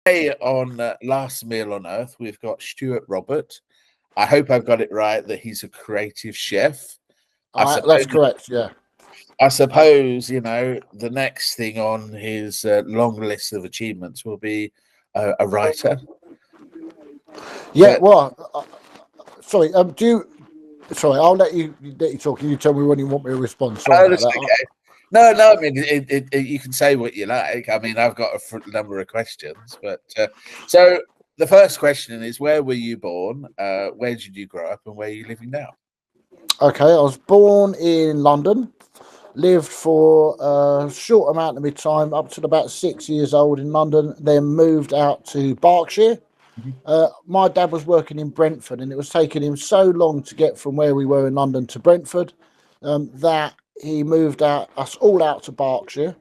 Today on Last Meal on Earth, we've got Stuart Robert. I hope I've got it right that he's a creative chef. I That's suppose, correct. Yeah. the next thing on his long list of achievements will be a writer. Yeah. But Well, sorry. Do you? Sorry, I'll let you talk. And you tell me when you want me to respond. Sorry about that's that. okay. No. I mean, you can say what you like. I mean, I've got a number of questions, but so the first question is: where were you born? Where did you grow up, and where are you living now? Okay. I was born in London. Lived for a short amount of my time, up to about 6 years old in London. Then moved out to Berkshire. Mhm. My dad was working in Brentford, and it was taking him so long to get from where we were in London to Brentford that he moved us all out to Berkshire.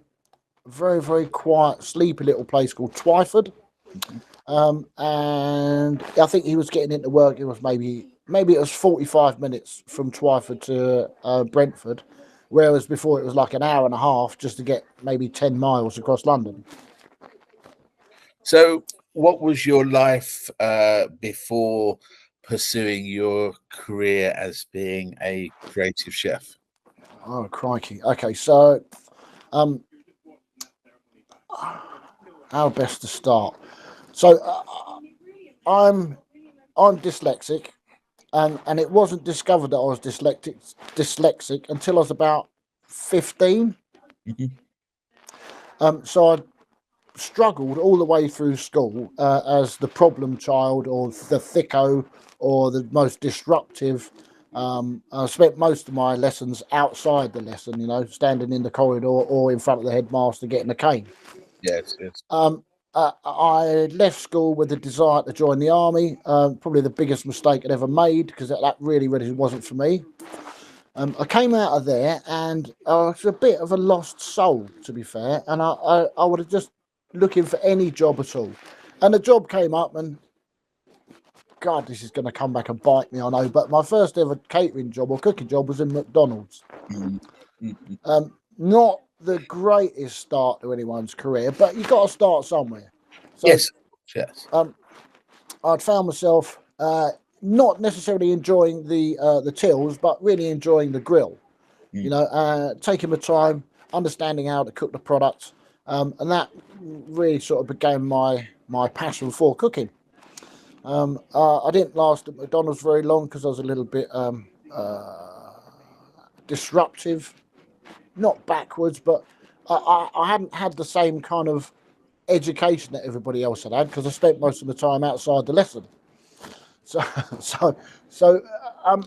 Very, very quiet, sleepy little place called Twyford. And I think he was getting into work. It was maybe it was 45 minutes from Twyford to Brentford, whereas before it was like an hour and a half just to get maybe 10 miles across London. So, what was your life before pursuing your career as being a creative chef? Oh crikey! Okay, so um, how best to start? So I'm I'm dyslexic, and it wasn't discovered that I was dyslexic until I was about 15. Mhm. So I struggled all the way through school as the problem child or the thicko or the most disruptive. I spent most of my lessons outside the lesson, standing in the corridor or in front of the headmaster getting a cane. Yes, yes. Um, I left school with a desire to join the army. Probably the biggest mistake I'd ever made because that really, really wasn't for me. I came out of there and I was a bit of a lost soul, to be fair. And I would have just looking for any job at all. And a job came up, and God, this is going to come back and bite me, I know. But my first ever catering job or cooking job was in McDonald's. Mhm. Mhm. Not the greatest start to anyone's career, but you got to start somewhere. So Yes, yes. um, I'd found myself not necessarily enjoying the tills, but really enjoying the grill. Mm. Taking my time, understanding how to cook the products, and that really sort of became my passion for cooking. I didn't last at McDonald's very long because I was a little bit disruptive, not backwards, but I hadn't had the same kind of education that everybody else had because I spent most of the time outside the lesson. So, so, so um,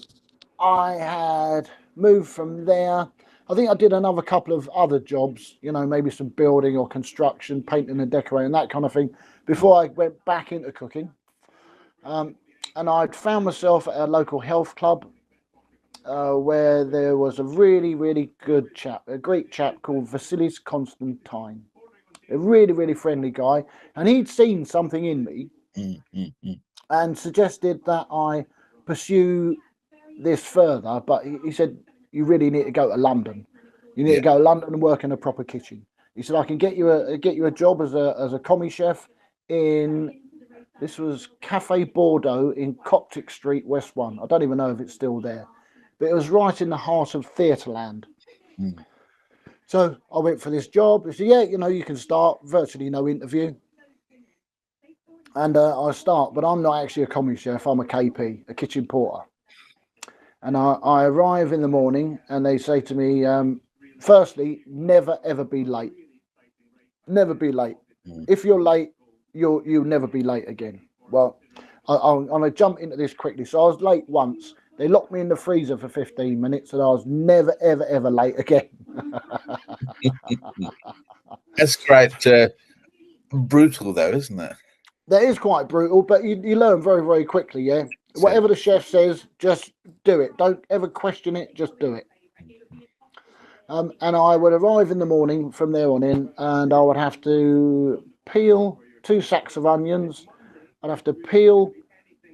I had moved from there. I think I did another couple of other jobs, maybe some building or construction, painting and decorating, that kind of thing, before I went back into cooking. Um, and I'd found myself at a local health club where there was a really, really good chap, a Greek chap called Vasilis Constantine, a really, really friendly guy. And he'd seen something in me Mm, mm, mm. and suggested that I pursue this further, but he said you really need to go to London. You need to Yeah. go to London and work in a proper kitchen. He said I can get you a job as a commie chef in this was Cafe Bordeaux in Coptic Street, West One. I don't even know if it's still there, but it was right in the heart of Theatreland. Mm. So I went for this job. He said, yeah, you can start virtually no interview. And I start, but I'm not actually a commie chef. I'm a KP, a kitchen porter. And I arrive in the morning and they say to me, firstly, never ever be late. Never be late. Mm. If you're late, you'll never be late again. Well, I'm going to jump into this quickly. So I was late once. They locked me in the freezer for 15 minutes and I was never, ever, ever late again. That's quite brutal, though, isn't it? That is quite brutal, but you learn very, very quickly, yeah? So, Whatever the chef says, just do it. Don't ever question it, just do it. And I would arrive in the morning from there on in, and I would have to peel 2 sacks of onions. I'd have to peel,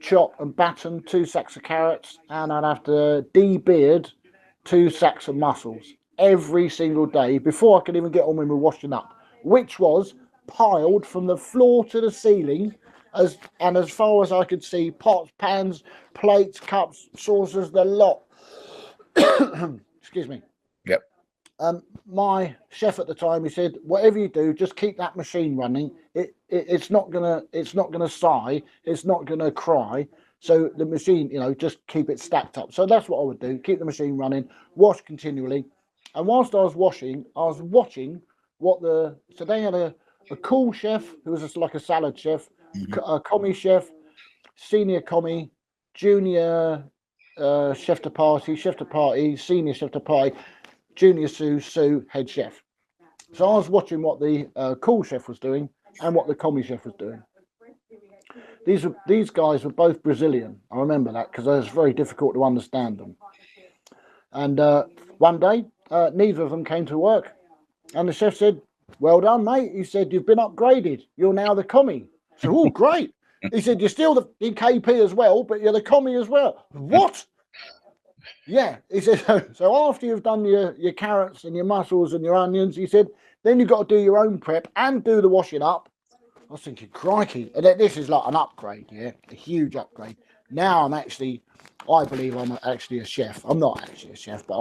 chop, and batten 2 sacks of carrots, and I'd have to de-beard 2 sacks of mussels every single day before I could even get on with my washing up, which was piled from the floor to the ceiling, as far as I could see, pots, pans, plates, cups, saucers, the lot. Excuse me. Yep. My chef at the time, he said, whatever you do, just keep that machine running. It's not gonna sigh, it's not gonna cry. So the machine, just keep it stacked up. So that's what I would do: keep the machine running, wash continually. And whilst I was washing, I was watching so they had a cool chef who was just like a salad chef, a commie chef, senior commie, junior chef de partie, senior chef de partie, junior sous, head chef. So I was watching what the cool chef was doing and what the commie chef was doing. These guys were both Brazilian. I remember that because it was very difficult to understand them. And one day, neither of them came to work. And the chef said, well done, mate. He said, you've been upgraded. You're now the commie. So, oh, great. He said, you're still the KP as well, but you're the commie as well. What? Yeah. He said, so after you've done your carrots and your mussels and your onions, he said, then you've got to do your own prep and do the washing up. I was thinking, crikey. And this is like an upgrade, yeah? A huge upgrade. Now I believe I'm actually a chef. I'm not actually a chef, but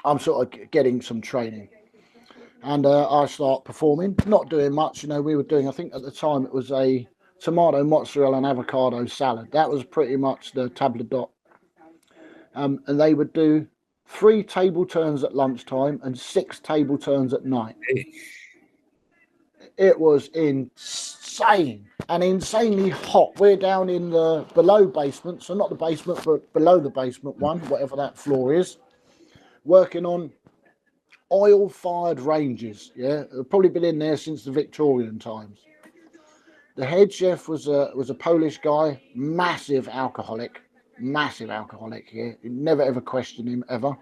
I'm sort of getting some training. And I start performing, not doing much. We were doing, I think at the time it was a tomato, mozzarella and avocado salad. That was pretty much the table d'hote. And they would do 3 table turns at lunchtime and 6 table turns at night. It was insane and insanely hot. We're down in the below basement, so not the basement, but below the basement one, whatever that floor is, working on oil-fired ranges. Yeah, they've probably been in there since the Victorian times. The head chef was a Polish guy, massive alcoholic. Yeah, you never ever questioned him ever.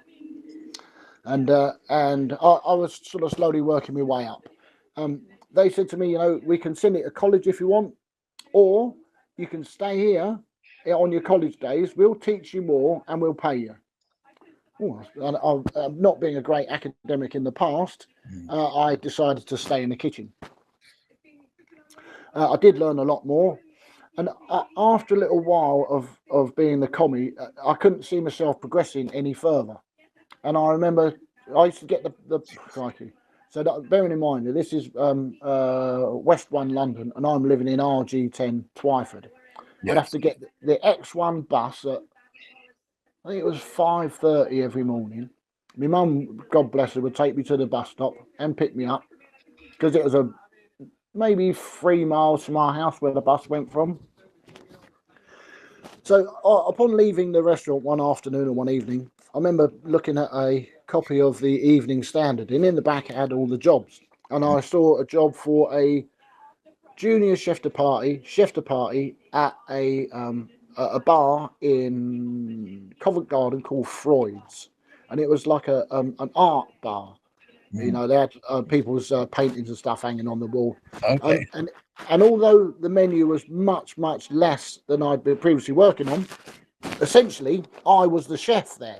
And I was sort of slowly working my way up. They said to me, we can send it to college if you want, or you can stay here on your college days. We'll teach you more and we'll pay you. Not being a great academic in the past, I decided to stay in the kitchen. I did learn a lot more. And after a little while of being the commie, I couldn't see myself progressing any further. And I remember I used to get the crikey. So bearing in mind that this is West 1 London and I'm living in RG10 Twyford. Yes. I'd have to get the X1 bus at, I think it was 5:30 every morning. My mum, God bless her, would take me to the bus stop and pick me up because it was maybe 3 miles from our house where the bus went from. So upon leaving the restaurant one afternoon or one evening, I remember looking at a copy of the Evening Standard, and in the back it had all the jobs. And I saw a job for a junior chef de partie at a bar in Covent Garden called Freud's, and it was like an art bar. They had people's paintings and stuff hanging on the wall. Okay. And although the menu was much, much less than I'd been previously working on, essentially I was the chef there.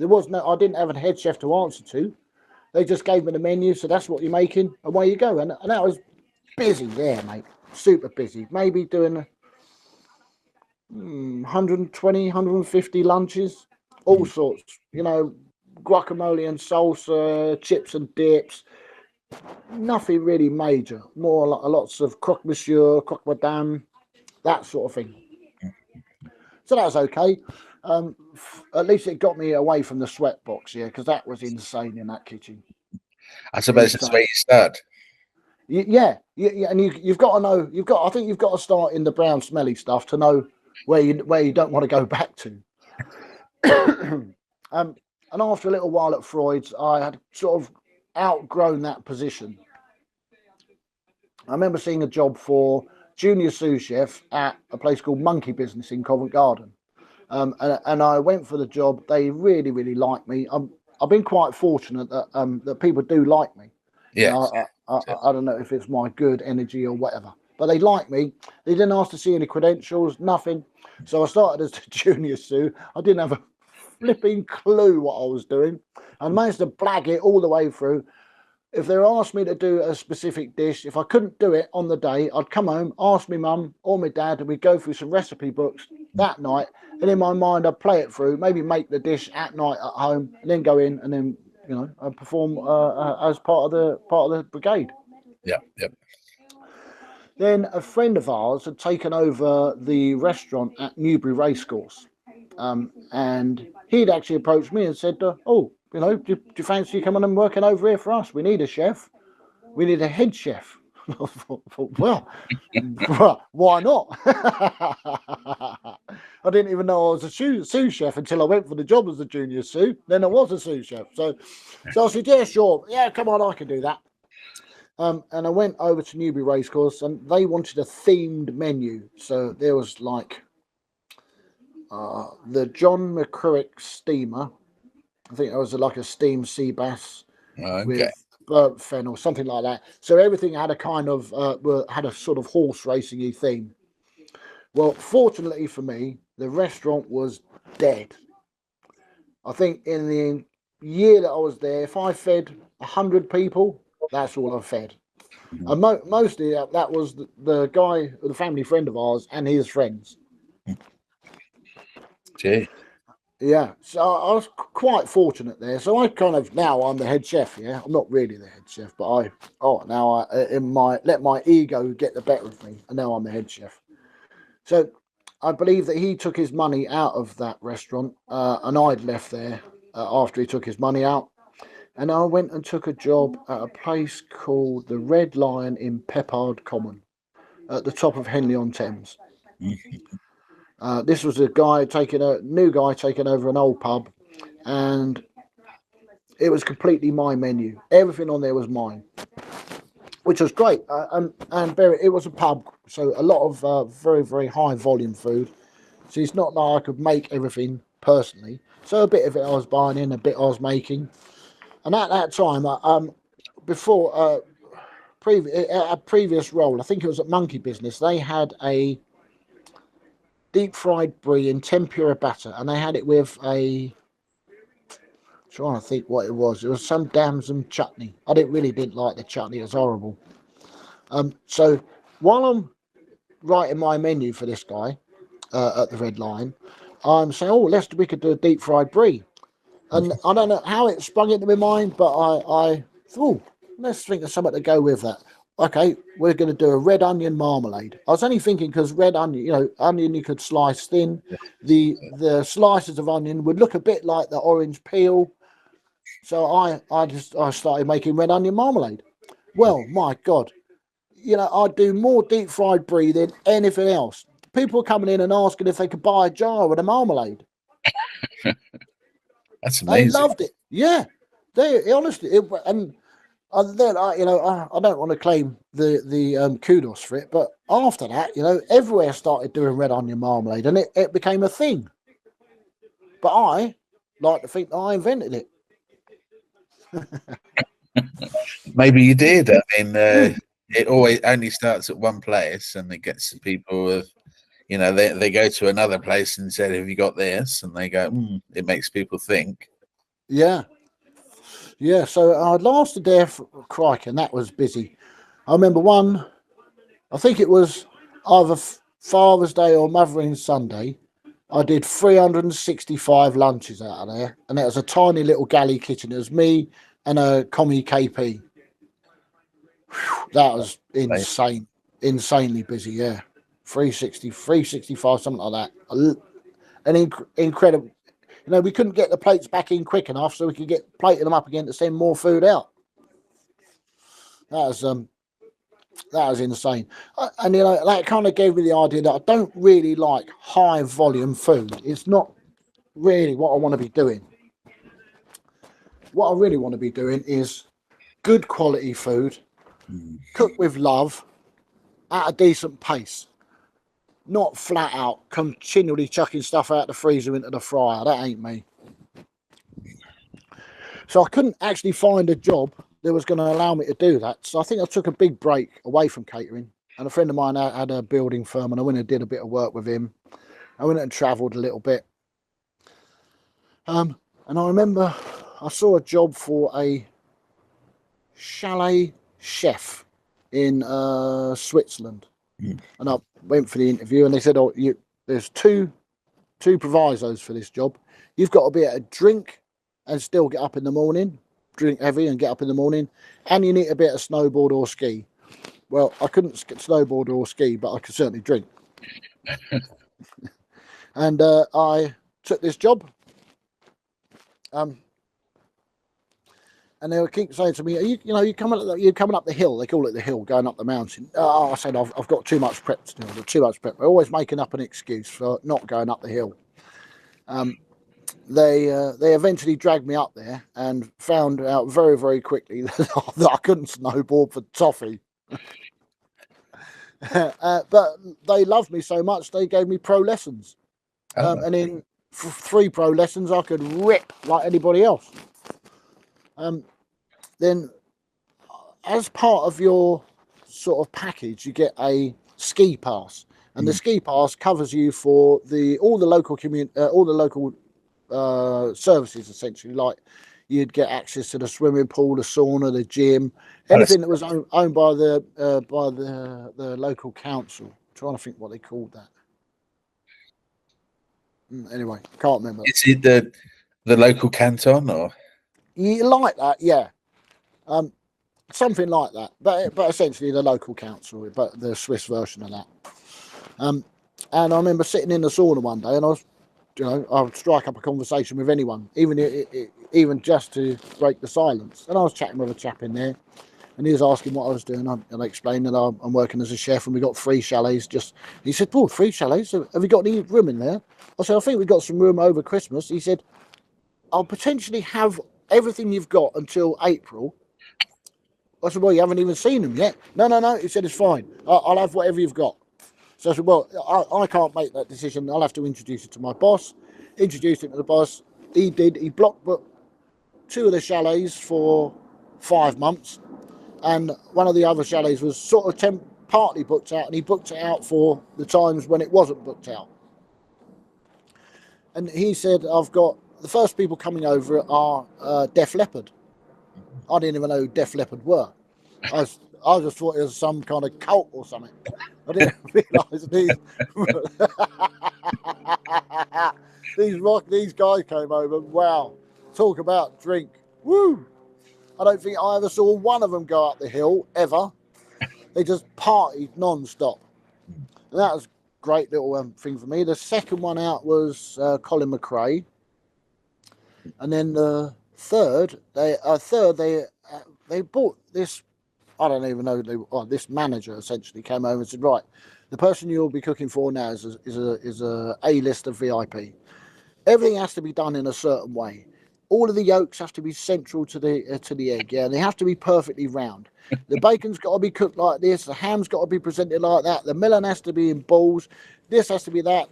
I didn't have a head chef to answer to. They just gave me the menu, so that's what you're making, away you go. And that was busy there, mate. Super busy. Maybe doing 120, 150 lunches, all sorts, guacamole and salsa, chips and dips. Nothing really major. More like lots of croque monsieur, croque madame, that sort of thing. So that was okay. At least it got me away from the sweat box, yeah, because that was insane in that kitchen. I suppose that's where you start. Yeah, and you've got to know. I think you've got to start in the brown, smelly stuff to know where you don't want to go back to. And after a little while at Freud's, I had sort of outgrown that position. I remember seeing a job for junior sous chef at a place called Monkey Business in Covent Garden. And I went for the job. They really, really liked me. I've been quite fortunate that people do like me. Yeah. I don't know if it's my good energy or whatever, but they like me. They didn't ask to see any credentials, nothing. So I started as a junior sous. I didn't have a flipping clue what I was doing. I managed to blag it all the way through. if they asked me to do a specific dish, if I couldn't do it on the day, I'd come home, ask my mum or my dad, and we'd go through some recipe books that night. And in my mind, I'd play it through, maybe make the dish at night at home, and then go in and then perform as part of the brigade. Yeah, yeah. Then a friend of ours had taken over the restaurant at Newbury Racecourse, and he'd actually approached me and said, "Oh, do you fancy coming and working over here for us? We need a chef. We need a head chef." I thought, well, why not? I didn't even know I was a sous chef until I went for the job as a junior sous. Then I was a sous chef. So I said, yeah, sure. Yeah, come on, I can do that. And I went over to Newbury Racecourse, and they wanted a themed menu. So there was like the John McCurrick steamer. I think it was like a steamed sea bass with burnt fennel, something like that. So everything had a kind of had a sort of horse racing-y theme. Well, fortunately for me, the restaurant was dead. I think in the year that I was there, if I fed 100 people, that's all I fed. And mostly that was the guy, the family friend of ours, and his friends. Gee. Yeah, so I was quite fortunate there. So now I'm the head chef. Yeah, I'm not really the head chef, but I let my ego get the better of me, and now I'm the head chef. So I believe that he took his money out of that restaurant, and I'd left there after he took his money out, and I went and took a job at a place called the Red Lion in Peppard Common, at the top of Henley-on-Thames. This was a new guy taking over an old pub, and it was completely my menu. Everything on there was mine, which was great. It was a pub, so a lot of very, very high volume food. So it's not like I could make everything personally. So a bit of it I was buying in, a bit I was making. And at that time, before a previous role, I think it was at Monkey Business, they had a deep fried brie in tempura batter, and they had it with trying to think what it was. It was some damson chutney. I didn't like the chutney. It was horrible. So while I'm writing my menu for this guy at the Red Lion, I'm saying, we could do a deep fried brie. And I don't know how it sprung into my mind, but I thought, let's think of something to go with that. Okay, we're going to do a red onion marmalade. I was only thinking because red onion, onion you could slice thin. The slices of onion would look a bit like the orange peel. So I started making red onion marmalade. Well, my God, I'd do more deep fried brie than anything else. People were coming in and asking if they could buy a jar of the marmalade. That's amazing. They loved it. Yeah, they honestly. And then I don't want to claim the kudos for it, but after that, everywhere started doing red onion marmalade, and it became a thing. But I like to think that I invented it. Maybe you did. I mean, it always only starts at one place, and it gets to people with, they go to another place and said, "Have you got this?" And they go, "It makes people think." Yeah. So I lasted there for crikey, and that was busy. I remember I think it was either Father's Day or Mothering Sunday. I did 365 lunches out of there, and it was a tiny little galley kitchen. It was me and a commie KP. That was insane, insanely busy. Yeah, 365, something like that. Incredible. We couldn't get the plates back in quick enough, so we could get plating them up again to send more food out. That was insane, and that kind of gave me the idea that I don't really like high volume food. It's not really what I want to be doing. What I really want to be doing is good quality food, cooked with love, at a decent pace, not flat out continually chucking stuff out the freezer into the fryer. That ain't me. So I couldn't actually find a job that was going to allow me to do that. So I think I took a big break away from catering. And a friend of mine had a building firm, and I went and did a bit of work with him. I went and travelled a little bit. And I remember I saw a job for a chalet chef in Switzerland. Mm. And I went for the interview, and they said, "Oh, there's two provisos for this job. You've got to be able to drink and still get up in the morning, drink heavy and get up in the morning, and you need to be able to snowboard or ski." Well, I couldn't snowboard or ski, but I could certainly drink. And I took this job. And they would keep saying to me, "You're coming up the hill. They call it the hill, going up the mountain." I said, "I've got too much prep to do. I've got too much prep." They're always making up an excuse for not going up the hill. They eventually dragged me up there and found out very, very quickly that I couldn't snowboard for toffee. But they loved me so much they gave me pro lessons, and in 3 pro lessons I could rip like anybody else. Then, as part of your sort of package, you get a ski pass, and the ski pass covers you for all the local services, essentially. Like, you'd get access to the swimming pool, the sauna, the gym, anything that was owned by the local council. I'm trying to think what they called that. Anyway, can't remember. Is it the local canton, or you like that? Yeah. Something like that, but essentially the local council, but the Swiss version of that. And I remember sitting in the sauna one day, and I would strike up a conversation with anyone, even just to break the silence. And I was chatting with a chap in there, and he was asking what I was doing, and I explained that I'm working as a chef, and we got 3 chalets. He said, "Oh, 3 chalets? Have you got any room in there?" I said, "I think we've got some room over Christmas." He said, "I'll potentially have everything you've got until April." I said, "Well, you haven't even seen them yet." No. He said, "It's fine. I'll have whatever you've got." So I said, "Well, I can't make that decision. I'll have to introduce it to my boss." Introduced it to the boss. He did. He block booked 2 of the chalets for 5 months. And one of the other chalets was sort of partly booked out. And he booked it out for the times when it wasn't booked out. And he said, "I've got the first people coming over are Def Leppard." I didn't even know who Def Leppard were. I just thought it was some kind of cult or something. I didn't realise these guys came over. Wow, talk about drink. Woo! I don't think I ever saw one of them go up the hill ever. They just partied non-stop. And that was a great little thing for me. The second one out was Colin McRae, and then the third they bought this. I don't even know. This manager essentially came over and said, "Right, the person you'll be cooking for now is a A-lister VIP. Everything has to be done in a certain way. All of the yolks have to be central to the egg, yeah, and they have to be perfectly round. The bacon's got to be cooked like this. The ham's got to be presented like that. The melon has to be in balls. This has to be that.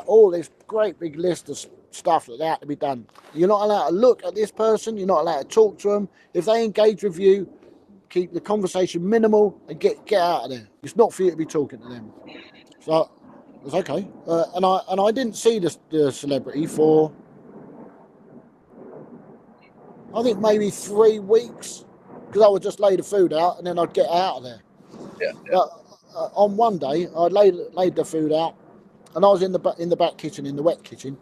All this great big list of stuff that have to be done. You're not allowed to look at this person. You're not allowed to talk to them. If they engage with you, keep the conversation minimal and get out of there. It's not for you to be talking to them." So it was okay, and I didn't see the celebrity for I think maybe 3 weeks, because I would just lay the food out and then I'd get out of there. Yeah. But on one day, I laid the food out, and I was in the back kitchen, in the wet kitchen,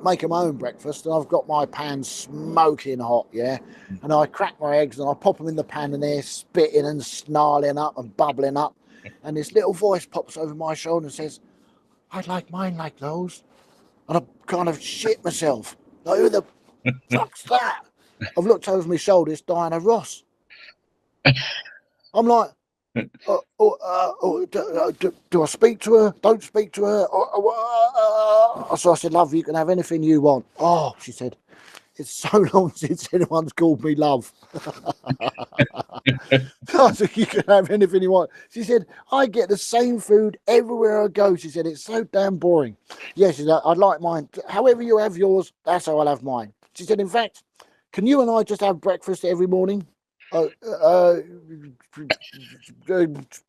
making my own breakfast, and I've got my pan smoking hot, yeah, and I crack my eggs and I pop them in the pan, and they're spitting and snarling up and bubbling up, and this little voice pops over my shoulder and says, "I'd like mine like those," and I kind of shit myself. Like, who the fuck's that? I've looked over my shoulder, it's Diana Ross. I'm like, do I speak to her? Don't speak to her? So I said, "Love, you can have anything you want." "Oh," she said, "it's so long since anyone's called me love." So I said, "You can have anything you want." She said, "I get the same food everywhere I go." She said, "It's so damn boring." "Yes," she said, "I'd like mine. However you have yours, that's how I'll have mine." She said, "In fact, can you and I just have breakfast every morning?"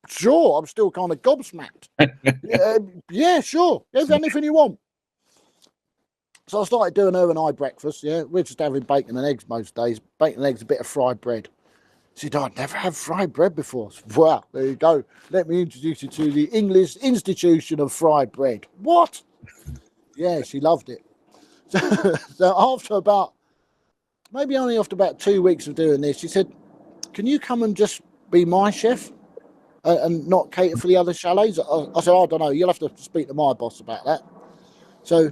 Sure. I'm still kind of gobsmacked. Yeah, sure. Have anything you want. So I started doing her and I breakfast. Yeah, we're just having bacon and eggs most days. Bacon and eggs, a bit of fried bread. She said, I'd never had fried bread before. Well, there you go. Let me introduce you to the English Institution of Fried Bread. What? Yeah, she loved it. So after about, maybe only after about 2 weeks of doing this, she said, can you come and just be my chef and not cater for the other chalets? I said, I don't know. You'll have to speak to my boss about that. So,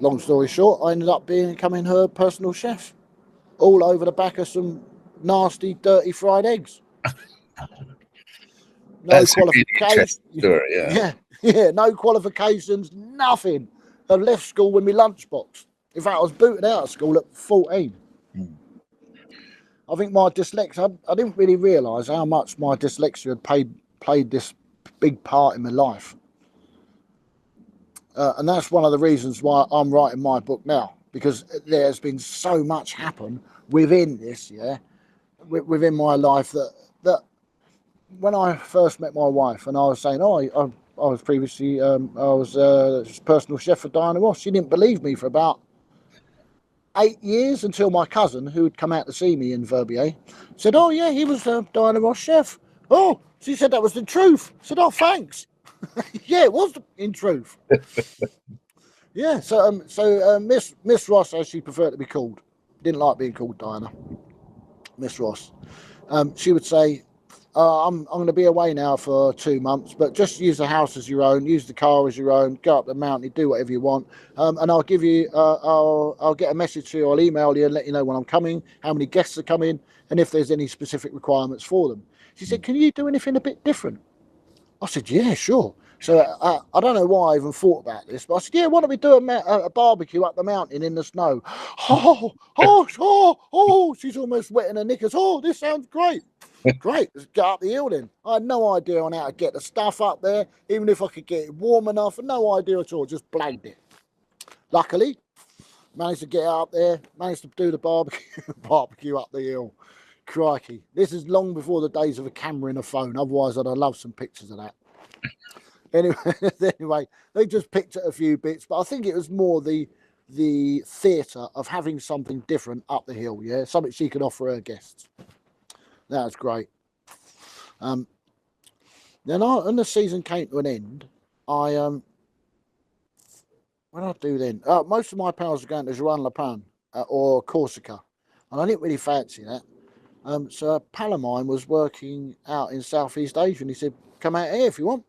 long story short, I ended up becoming her personal chef, all over the back of some nasty, dirty fried eggs. No That's a really qualification. interesting story. Yeah. Yeah, no qualifications, nothing. I left school with my lunchbox. In fact, I was booted out of school at 14. I think my dyslexia, I didn't really realise how much my dyslexia had played this big part in my life. And that's one of the reasons why I'm writing my book now, because there's been so much happen within this, within my life that when I first met my wife and I was saying, I was previously, I was personal chef for Diana Ross, she didn't believe me for about 8 years until my cousin, who had come out to see me in Verbier, said, oh, yeah, he was Diana Ross chef. Oh, she said that was the truth. I said, oh, thanks. Yeah, it was in truth. Yeah, so Miss Ross, as she preferred to be called, didn't like being called Diana. Miss Ross. She would say, I'm going to be away now for 2 months, but just use the house as your own, use the car as your own, go up the mountain, do whatever you want, and I'll give you, I'll get a message to you, I'll email you and let you know when I'm coming, how many guests are coming, and if there's any specific requirements for them. She said, can you do anything a bit different? I said, yeah, sure. So I don't know why I even thought about this, but I said, yeah, why don't we do a barbecue up the mountain in the snow? Oh, she's almost wetting her knickers. Oh, this sounds great. Great, let's get up the hill then. I had no idea on how to get the stuff up there, even if I could get it warm enough, no idea at all, just blagged it. Luckily, managed to get up there, managed to do the barbecue up the hill. Crikey, this is long before the days of a camera and a phone, otherwise I'd have loved some pictures of that. Anyway, they just picked at a few bits, but I think it was more the theatre of having something different up the hill, yeah, something she could offer her guests. That was great. Then when the season came to an end, I what did I do then? Most of my pals were going to Juan La Pan or Corsica, and I didn't really fancy that. So a pal of mine was working out in Southeast Asia, and he said, "Come out here if you want."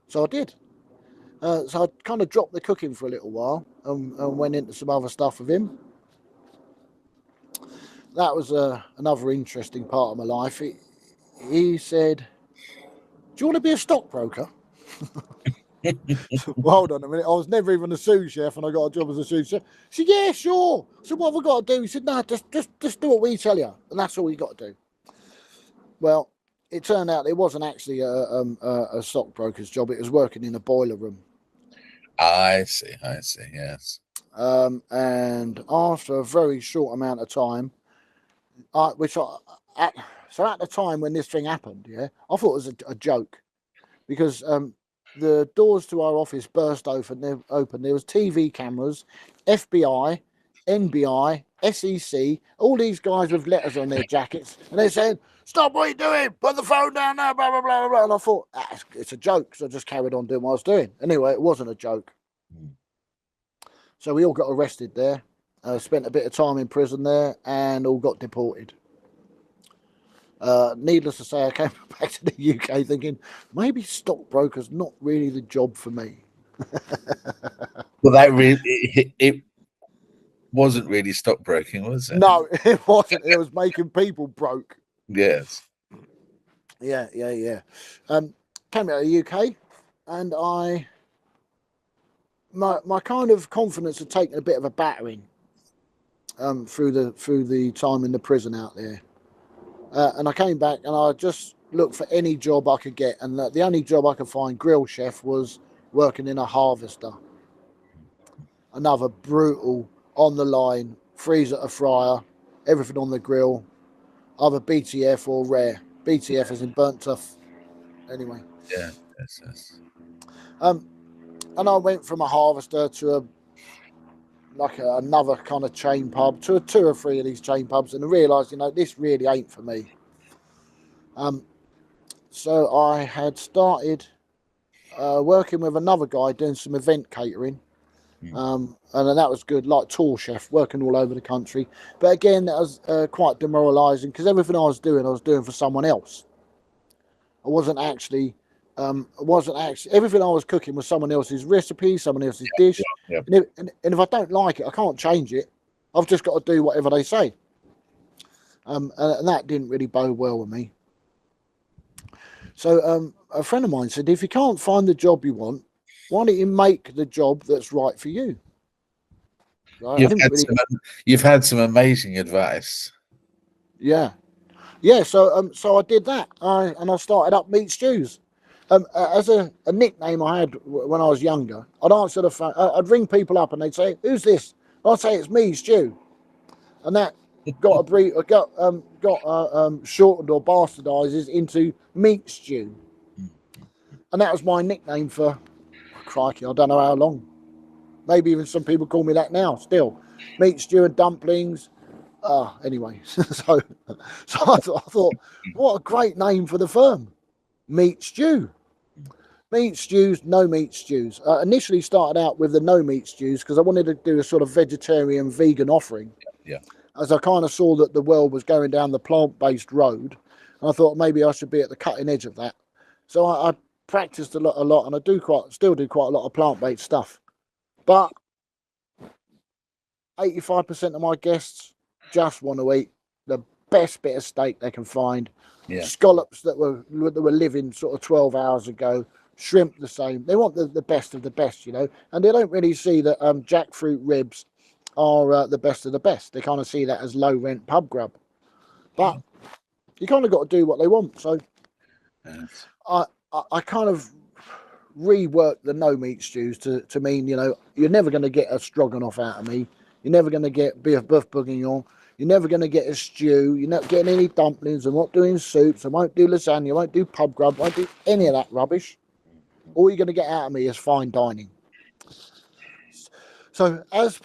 So I did. So I kind of dropped the cooking for a little while and went into some other stuff with him. That was another interesting part of my life. He said, do you want to be a stockbroker? Well, hold on a minute. I was never even a sous chef and I got a job as a sous chef. He said, yeah, sure. So what have I got to do? He said, no, just do what we tell you. And that's all you got to do. Well, it turned out it wasn't actually a stockbroker's job. It was working in a boiler room. I see, yes. And after a very short amount of time, at the time when this thing happened, yeah, I thought it was a joke because the doors to our office burst open. There was TV cameras, FBI, NBI, SEC, all these guys with letters on their jackets, and they said, "Stop what you're doing! Put the phone down now!" Blah blah blah blah. And I thought it's a joke, so I just carried on doing what I was doing. Anyway, it wasn't a joke. So we all got arrested there. Spent a bit of time in prison there, and all got deported. Needless to say, I came back to the UK thinking maybe stockbroker's not really the job for me. Well, that really it wasn't really stockbroking, was it? No, it wasn't. It was making people broke. Yes. Yeah. Came out of the UK, and my kind of confidence had taken a bit of a battering through the time in the prison out there. And I came back and I just looked for any job I could get. And the only job I could find, grill chef, was working in a harvester. Another brutal, on the line, freezer to fryer, everything on the grill, either BTF or rare. BTF is in burnt tough. Anyway. Yeah, yes. And I went from a harvester to like another kind of chain pub, two or three of these chain pubs, and I realised, this really ain't for me. So I had started working with another guy doing some event catering. And then that was good, like tour chef, working all over the country. But again, that was quite demoralising because everything I was doing for someone else. I wasn't actually everything I was cooking was someone else's recipe, someone else's dish. Yeah. And if I don't like it, I can't change it. I've just got to do whatever they say. And that didn't really bode well with me. So a friend of mine said, if you can't find the job you want, why don't you make the job that's right for you? Right? You've had some amazing advice. Yeah. So I did that. I started up Meat Stews. As a nickname I had when I was younger, I'd answer the phone. I'd ring people up and they'd say, "Who's this?" I'd say, "It's me, Stu," and that got shortened or bastardizes into Meat Stew, and that was my nickname for, crikey, I don't know how long. Maybe even some people call me that now. Still, Meat Stew and dumplings. Anyway, so I thought, what a great name for the firm, Meat Stew. Meat stews, no meat stews. Initially started out with the no meat stews because I wanted to do a sort of vegetarian vegan offering. Yeah. As I kind of saw that the world was going down the plant-based road, and I thought maybe I should be at the cutting edge of that. So I practiced a lot, and I still do quite a lot of plant-based stuff. But 85% of my guests just want to eat the best bit of steak they can find. Yeah. Scallops that were living sort of 12 hours ago. Shrimp the same. They want the best of the best, and they don't really see that jackfruit ribs are the best of the best. They kind of see that as low rent pub grub. But you kind of got to do what they want. So Yes. I kind of reworked the no meat stews to mean, you're never going to get a stroganoff out of me. You're never going to get beef bourguignon. You're never going to get a stew. You're not getting any dumplings. I'm not doing soups. I won't do lasagna. I won't do pub grub. I won't do any of that rubbish. All you're going to get out of me is fine dining. So as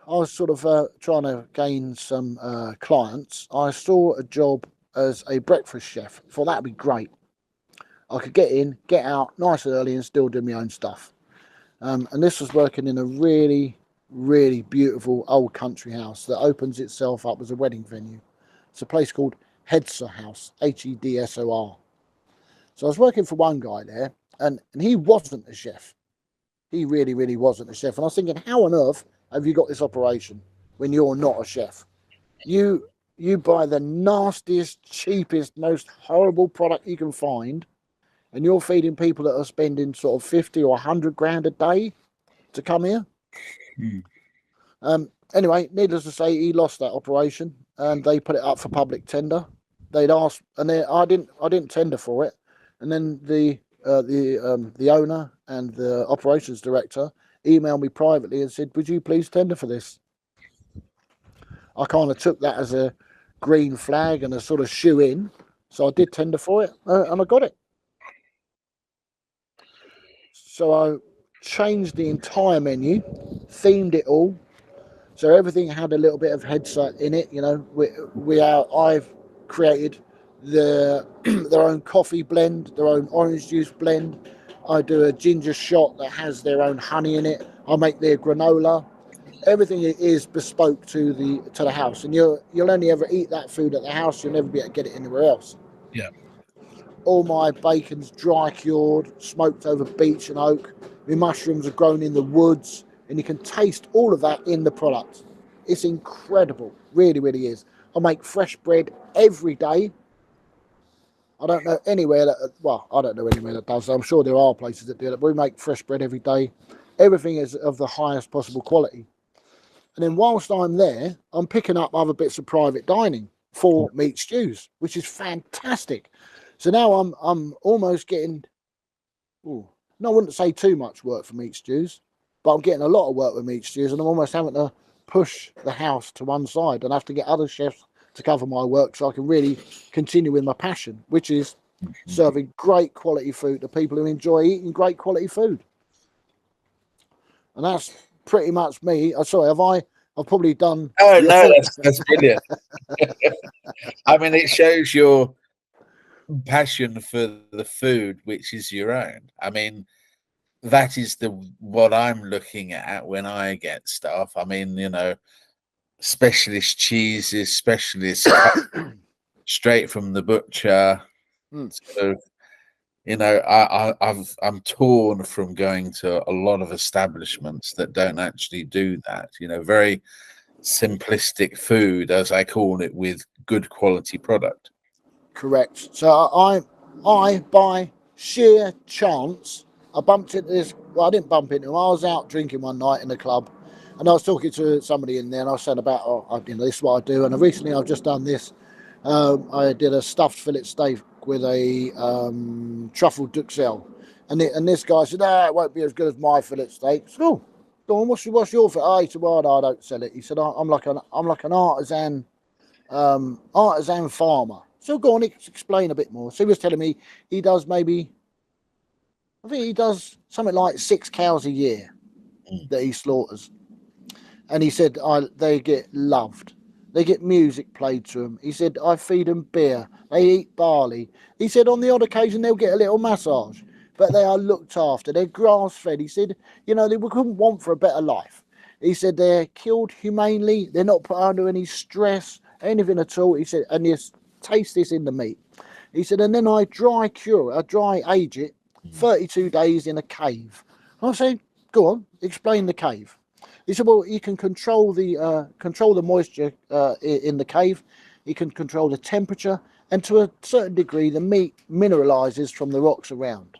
I was sort of trying to gain some clients, I saw a job as a breakfast chef. I thought that'd be great. I could get in, get out nice and early and still do my own stuff. And this was working in a really, really beautiful old country house that opens itself up as a wedding venue. It's a place called Hedsor House, Hedsor. So I was working for one guy there, and he wasn't a chef. He really, really wasn't a chef. And I was thinking, how on earth have you got this operation when you're not a chef? You buy the nastiest, cheapest, most horrible product you can find, and you're feeding people that are spending sort of 50 or 100 grand a day to come here. Anyway, needless to say, he lost that operation, and they put it up for public tender. They'd asked, and I didn't tender for it. And then the owner and the operations director emailed me privately and said, "Would you please tender for this?" I kind of took that as a green flag and a sort of shoe in, so I did tender for it, and I got it. So I changed the entire menu, themed it all, so everything had a little bit of Hedsor in it. I've created their own coffee blend, their own orange juice blend. I do a ginger shot that has their own honey in it. I make their granola. Everything is bespoke to the house, and you'll only ever eat that food at the house. You'll never be able to get it anywhere else. Yeah. All my bacon's dry cured, smoked over beech and oak. My mushrooms are grown in the woods, and you can taste all of that in the product. It's incredible, really, really is. I make fresh bread every day. I don't know anywhere that does. I'm sure there are places that do it, but we make fresh bread every day. Everything is of the highest possible quality. And then whilst I'm there, I'm picking up other bits of private dining for Meat Stews, which is fantastic. So now I'm almost getting, I wouldn't say too much work for Meat Stews, but I'm getting a lot of work with Meat Stews, and I'm almost having to push the house to one side and have to get other chefs to cover my work so I can really continue with my passion, which is serving great quality food to people who enjoy eating great quality food. And pretty much me. Sorry, I've probably done Oh your no, thought. that's brilliant. I mean, it shows your passion for the food, which is your own. I mean, that is the what I'm looking at when I get stuff. I mean, specialist cheeses, specialist cut straight from the butcher. Mm, So, I'm torn from going to a lot of establishments that don't actually do that. Very simplistic food, as I call it, with good quality product. correct. So I by sheer chance, I bumped into this. Well, I didn't bump into him. I was out drinking one night in the club, and I was talking to somebody in there, and I was saying about, this is what I do, and recently I've just done this. I did a stuffed fillet steak with a truffle duxelle, and this guy said, "Ah, it won't be as good as my fillet steak." I said, "Oh, go on, what's your fillet?" Oh, he said, "Well, no, I don't sell it." He said, I'm like an artisan farmer." So go on, explain a bit more. So he was telling me he does I think he does something like 6 cows a year Mm. that he slaughters. And he said, they get loved. They get music played to them. He said, I feed them beer. They eat barley. He said, on the odd occasion, they'll get a little massage, but they are looked after. They're grass fed. He said, they couldn't want for a better life. He said, they're killed humanely. They're not put under any stress, anything at all. He said, and you taste this in the meat. He said, and then I dry age it 32 days in a cave. I said, go on, explain the cave. He said, well, you can control the moisture in the cave. You can control the temperature, and to a certain degree, the meat mineralizes from the rocks around.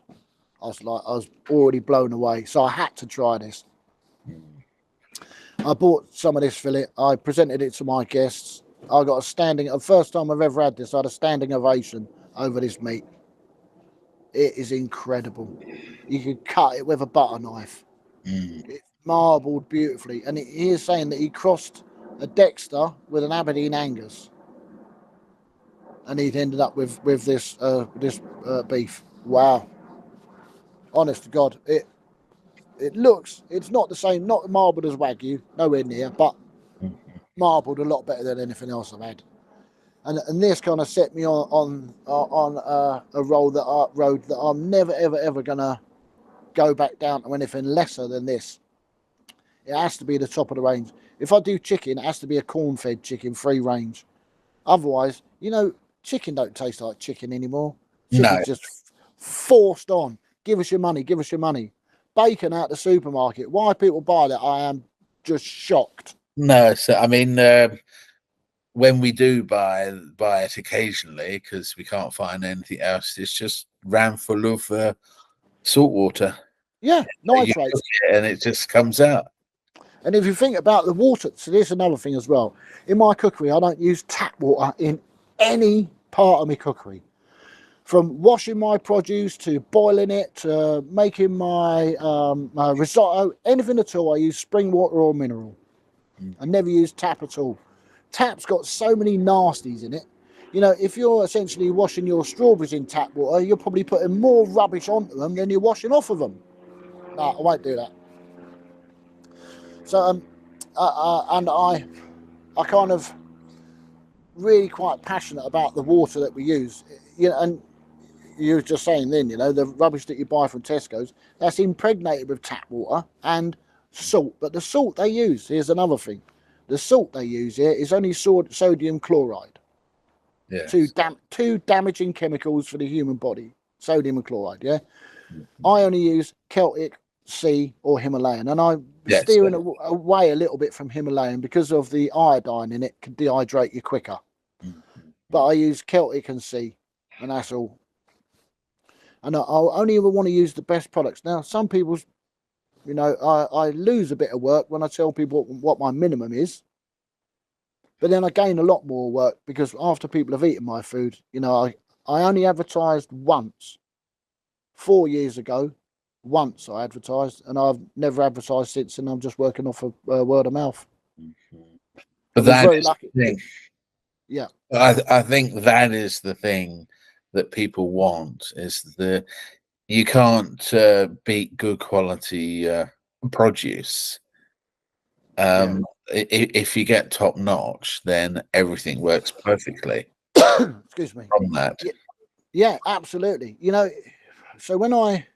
I was already blown away, so I had to try this. I bought some of this fillet. I presented it to my guests. I got the first time I've ever had this, I had a standing ovation over this meat. It is incredible. You can cut it with a butter knife. Mm. It's marbled beautifully. And he is saying that he crossed a Dexter with an Aberdeen Angus, and he'd ended up with this beef. Wow, honest to God, it's not the same, not marbled as Wagyu, nowhere near, but marbled a lot better than anything else I've had. And this kind of set me on a road that I'm never ever gonna go back down to anything lesser than this. It has to be the top of the range. If I do chicken, it has to be a corn-fed chicken, free range. Otherwise, chicken don't taste like chicken anymore. No, Chicken's just forced on. Give us your money. Give us your money. Bacon out the supermarket. Why people buy that? I am just shocked. no. So I mean, when we do buy it occasionally, because we can't find anything else, it's just ran full of salt water. Yeah, You nitrates. cook it and it just comes out. And if you think about the water, so there's another thing as well. In my cookery, I don't use tap water in any part of my cookery. From washing my produce to boiling it to making my risotto, anything at all, I use spring water or mineral. I never use tap at all. Tap's got so many nasties in it. If you're essentially washing your strawberries in tap water, you're probably putting more rubbish onto them than you're washing off of them. No, I won't do that. So, and I kind of really quite passionate about the water that we use. And you were just saying then, the rubbish that you buy from Tesco's, that's impregnated with tap water and salt. But the salt they use, here's another thing. The salt they use here is only sodium chloride. Yes. Two damaging chemicals for the human body, sodium and chloride, yeah? I only use Celtic Sea or Himalayan, and I'm Yes. steering away a little bit from Himalayan because of the iodine in it can dehydrate you quicker. But I use Celtic and Sea, and that's all. And I'll only ever want to use the best products. Now, some people's, I lose a bit of work when I tell people what my minimum is. But then I gain a lot more work because after people have eaten my food, I only advertised once 4 years ago. Once I advertised, and I've never advertised since, and I'm just working off of word of mouth. But I was very is lucky. the thing. Yeah. I think that is the thing that people want is you can't beat good quality produce. If you get top notch, then everything works perfectly Excuse me. from that. Yeah, yeah, absolutely. You know, so when I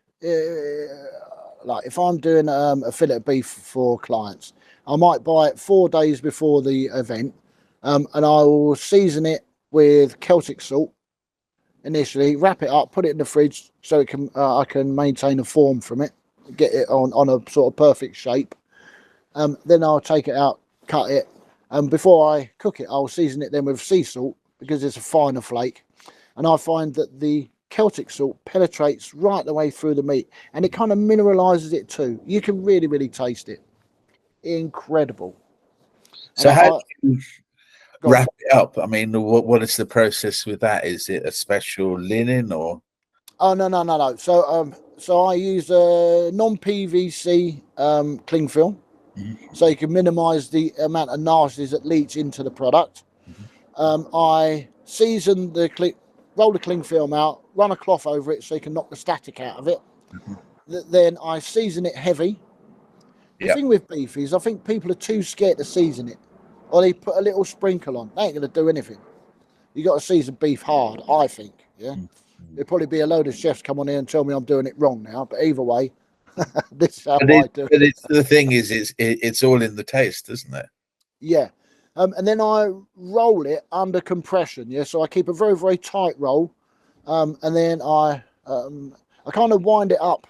like if I'm doing a fillet of beef for clients, I might buy it 4 days before the event, and I will season it with Celtic salt initially, wrap it up, put it in the fridge so it can I can maintain a form from it, get it on a sort of perfect shape. Then I'll take it out, cut it, and before I cook it, I'll season it then with sea salt because it's a finer flake. And I find that the Celtic salt penetrates right the way through the meat, and it kind of mineralizes it too. You can really, really taste it. Incredible. And So how do you go on. wrap it up? I mean, what is the process with that? Is it a special linen or? Oh no. So I use a non-PVC cling film, so you can minimise the amount of nasties that leach into the product. I season roll the cling film out, run a cloth over it so you can knock the static out of it. Then I season it heavy. The Yeah. thing with beef is I think people are too scared to season it, or they put a little sprinkle on. They ain't going to do anything. You got to season beef hard, I think. Yeah. There'll probably be a load of chefs come on here and tell me I'm doing it wrong now, but either way, this is how I do it. The thing is, it's all in the taste, isn't it? Yeah. And then I roll it under compression. Yeah. So I keep a very, very tight roll. And then I kind of wind it up.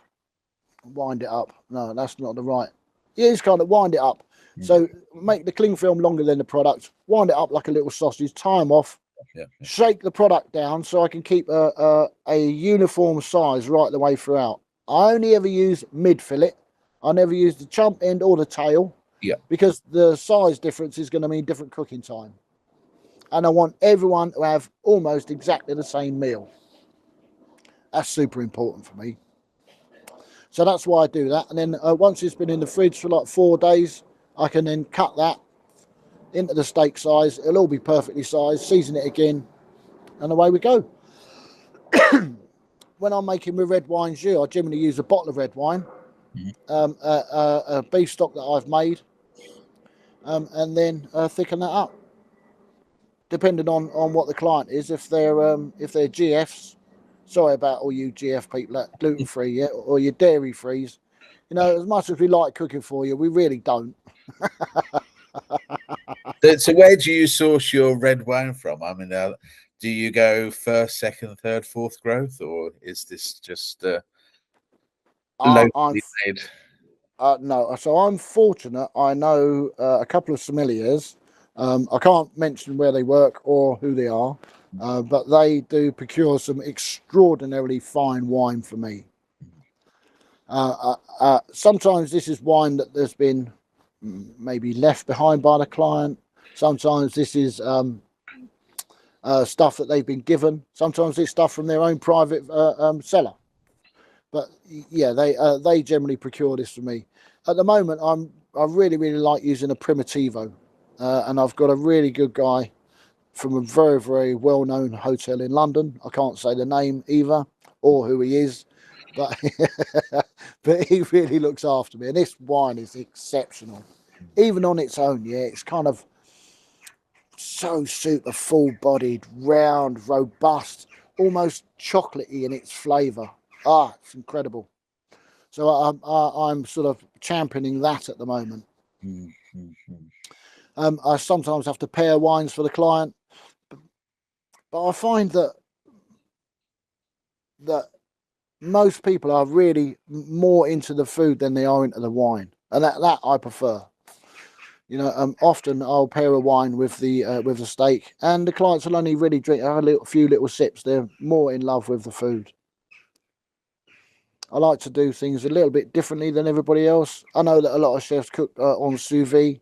Wind it up. No, that's not the right. Yeah, it's kind of wind it up. So make the cling film longer than the product. Wind it up like a little sausage. Tie them off. Yeah. Shake the product down so I can keep a uniform size right the way throughout. I only ever use mid fillet. I never use the chump end or the tail. Yeah. Because the size difference is going to mean different cooking time. And I want everyone to have almost exactly the same meal. That's super important for me. So that's why I do that. And then once it's been in the fridge for like 4 days, I can then cut that into the steak size. It'll all be perfectly sized, season it again, and away we go. When I'm making my red wine jus, I generally use a bottle of red wine, a beef stock that I've made, and then thicken that up. Depending on what the client is, if they're GFs, sorry about all you GF people, gluten free, yeah, or your dairy frees. You know, as much as we like cooking for you, we really don't. So where do you source your red wine from? I mean, do you go first, second, third, fourth growth, or is this just locally made? No, so I'm fortunate. I know a couple of sommeliers. I can't mention where they work or who they are, but they do procure some extraordinarily fine wine for me. Sometimes this is wine that there's been maybe left behind by the client. Sometimes this is stuff that they've been given. Sometimes it's stuff from their own private cellar. But yeah, they generally procure this for me. At the moment, I really like using a Primitivo, and I've got a really good guy from a very, very well-known hotel in London. I can't say the name either or who he is, but but he really looks after me. And this wine is exceptional, even on its own. Yeah, it's kind of so super full-bodied, round, robust, almost chocolatey in its flavour. Ah, it's incredible. So I'm sort of championing that at the moment. I sometimes have to pair wines for the client, but I find that most people are really more into the food than they are into the wine, and that I prefer. You know, often I'll pair a wine with the steak, and the clients will only really drink a few little sips. They're more in love with the food. I like to do things a little bit differently than everybody else. I know that a lot of chefs cook on sous vide,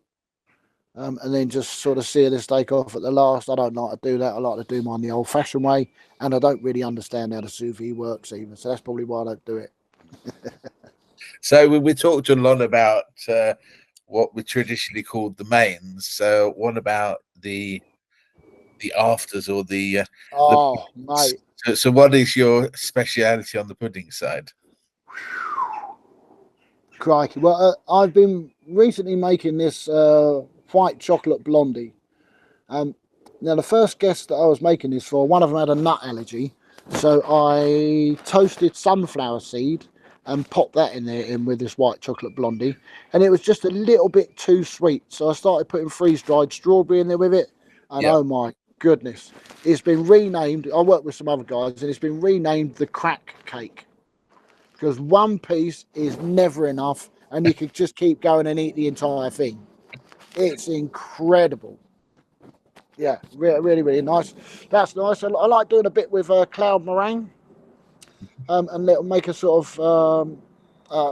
and then just sort of sear the steak off at the last. I don't like to do that. I like to do mine the old-fashioned way, and I don't really understand how the sous vide works either. So that's probably why I don't do it. So we talked a lot about what we traditionally called the mains. So what about the afters or the mate. So what is your speciality on the pudding side? Crikey. Well, I've been recently making this white chocolate blondie. Um, Now, the first guess that I was making this for, one of them had a nut allergy. So I toasted sunflower seed and popped that in with this white chocolate blondie. And it was just a little bit too sweet. So I started putting freeze-dried strawberry in there with it. And Yeah. oh my goodness, it's been renamed. I work with some other guys and it's been renamed the crack cake. Because one piece is never enough and you could just keep going and eat the entire thing. It's incredible. Yeah, really, really nice. That's nice. I like doing a bit with cloud meringue, and it'll make a sort of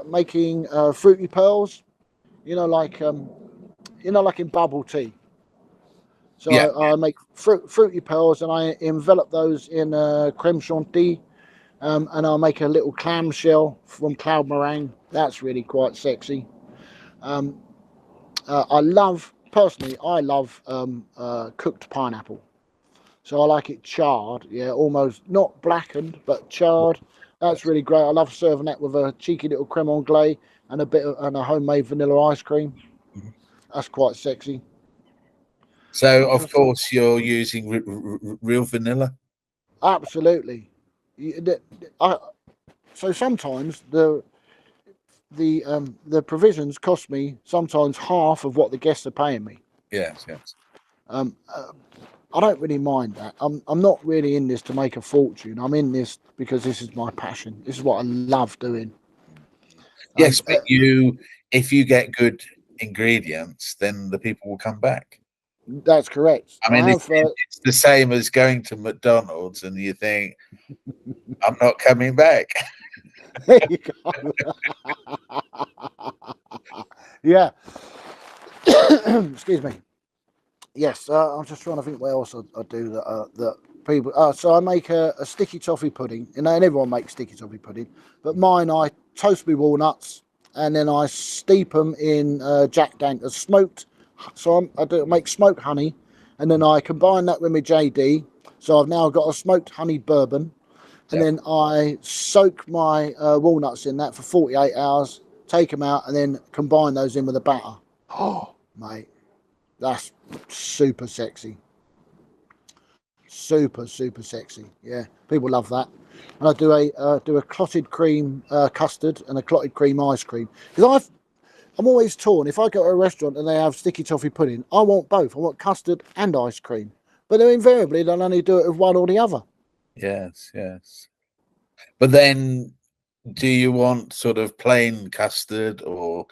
making fruity pearls. You know, like like in bubble tea. So Yeah. I make fruity pearls, and I envelop those in creme chantilly, and I'll make a little clamshell from cloud meringue. That's really quite sexy. Um, I love cooked pineapple. So I like it charred, yeah, almost not blackened, but charred. That's really great. I love serving that with a cheeky little creme anglaise and a homemade vanilla ice cream. Mhm. That's quite sexy. So, of course, you're using real vanilla. Absolutely. I, so sometimes the provisions cost me sometimes half of what the guests are paying me. Yes, yes. Um, uh, I don't really mind that. I'm not really in this to make a fortune. I'm in this because this is my passion. This is what I love doing. Um, Yes, uh, but if you get good ingredients, then the people will come back. that's correct. I I mean, have. it's the same as going to McDonald's and you think, I'm not coming back. There you go. Yeah. Excuse me. Yes, I'm just trying to think what else I do that people. So I make a sticky toffee pudding, and everyone makes sticky toffee pudding, but mine I toast my walnuts and then I steep them in Jack Daniels smoked. So I make smoked honey, and then I combine that with my JD. So I've now got a smoked honey bourbon, and Yeah. then I soak my walnuts in that for 48 hours, take them out, and then combine those in with the batter. Oh, mate. That's super sexy. Super sexy. Yeah, people love that. And I do a clotted cream custard and a clotted cream ice cream because I'm always torn. If I go to a restaurant and they have sticky toffee pudding, I want both. I want custard and ice cream. But they're invariably they'll only do it with one or the other. Yes, yes. But then, do you want sort of plain custard, or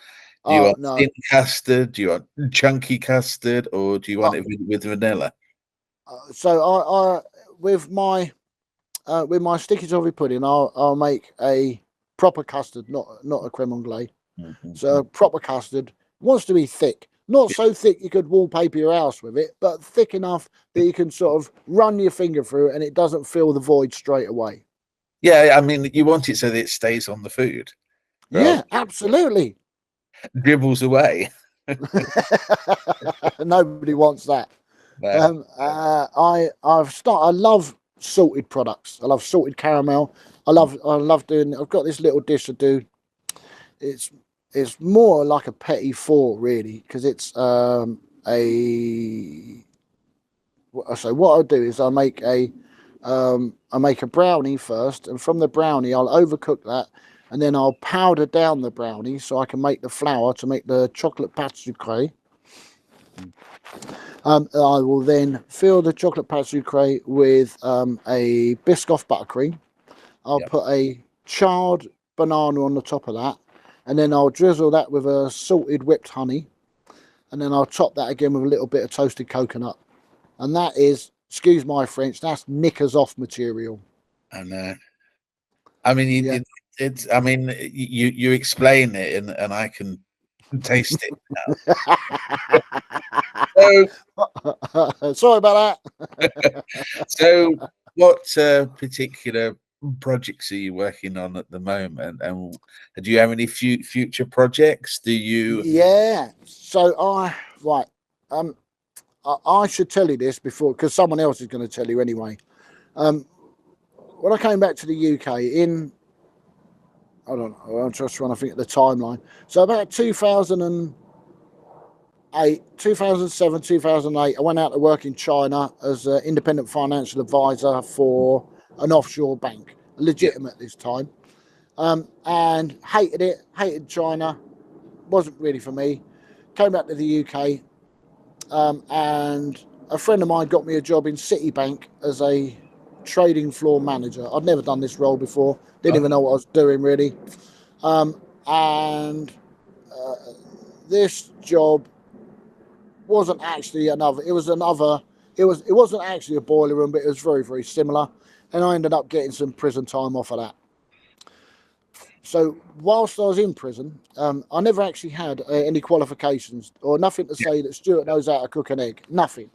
do you Oh want no. thin custard? Do you want chunky custard, or do you Uh, want it with vanilla? so with my sticky toffee pudding, I'll make a proper custard, not a creme anglaise. So Mhm. proper custard wants to be thick, not so thick you could wallpaper your house with it, but thick enough that you can sort of run your finger through it and it doesn't fill the void straight away. Yeah, I mean, you want it so that it stays on the food, rather Yeah, absolutely. dribbles away. Nobody wants that. No. I love salted products. I love salted caramel. I love doing. I've got this little dish to do. It's it's more like a petit four really because it's a so what I'll do is I make a brownie first, and from the brownie I'll overcook that, and then I'll powder down the brownie so I can make the flour to make the chocolate pâte sucrée. I will then fill the chocolate pâte sucrée with a Biscoff buttercream. I'll Yeah. put a charred banana on the top of that, and then I'll drizzle that with a salted whipped honey, and then I'll top that again with a little bit of toasted coconut. And that is, excuse my French, that's knickers off material. And I mean, Yeah. it's. I mean, you explain it, and I can taste it now. Sorry about So, what particular projects are you working on at the moment, and do you have any future projects? Do you? Yeah. So right. Um, I should tell you this before because someone else is going to tell you anyway. Um, when I came back to the UK in I don't know. I'm just trying to think of the timeline. So about 2008, 2007, 2008, I went out to work in China as an independent financial advisor for an offshore bank, Yeah. legitimate this time, and hated it, hated China, wasn't really for me. Came back to the UK, and a friend of mine got me a job in Citibank as a trading floor manager. I'd never done this role before, didn't even know what I was doing really. And this job wasn't actually another. It was another. It wasn't actually a boiler room, but it was very very similar. And I ended up getting some prison time off of that. So whilst I was in prison, I never actually had any qualifications or nothing to say that Stuart knows how to cook an egg. Nothing.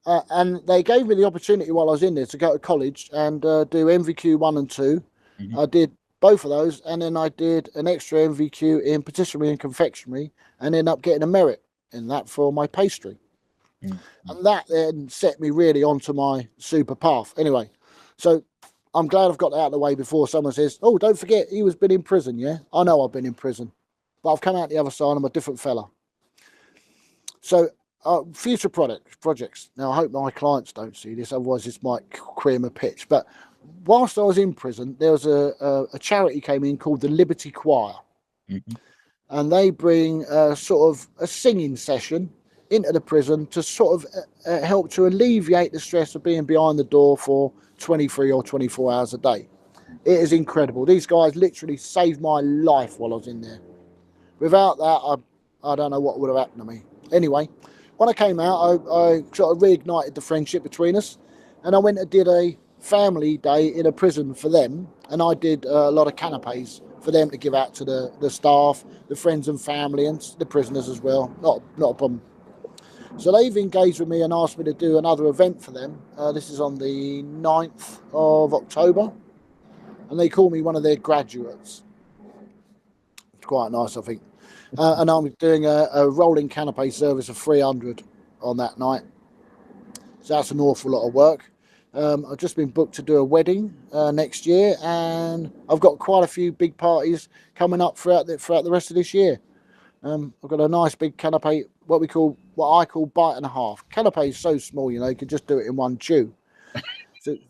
And they gave me the opportunity while I was in there to go to college and do MVQ 1 and 2. Mhm. I did both of those, and then I did an extra MVQ in patisserie and confectionery, and ended up getting a merit in that for my pastry. Mhm. And that then set me really onto my super path. Anyway, so I'm glad I've got that out of the way before someone says, "Oh, don't forget, he was been in prison." Yeah, I know I've been in prison, but I've come out the other side. I'm a different fella. So, future projects. Now, I hope my clients don't see this, otherwise, this might queer my pitch. But whilst I was in prison, there was a charity came in called the Liberty Choir, Mhm. and they bring sort of a singing session into the prison to sort of help to alleviate the stress of being behind the door for 23 or 24 hours a day. It is incredible. These guys literally saved my life while I was in there. Without that, I don't know what would have happened to me. Anyway, when I came out, I sort of reignited the friendship between us, and I went and did a family day in a prison for them, and I did a lot of canapes for them to give out to the staff, the friends and family, and the prisoners as well. Not a problem. So they've engaged with me and asked me to do another event for them. This is on the 9th of October, and they call me one of their graduates. It's quite nice, I think. And I'm doing a rolling canopy service of 300 on that night. So that's an awful lot of work. I've just been booked to do a wedding next year, and I've got quite a few big parties coming up throughout the rest of this year. I've got a nice big canopy, what I call bite and a half. Canopy is so small, you could just do it in one chew.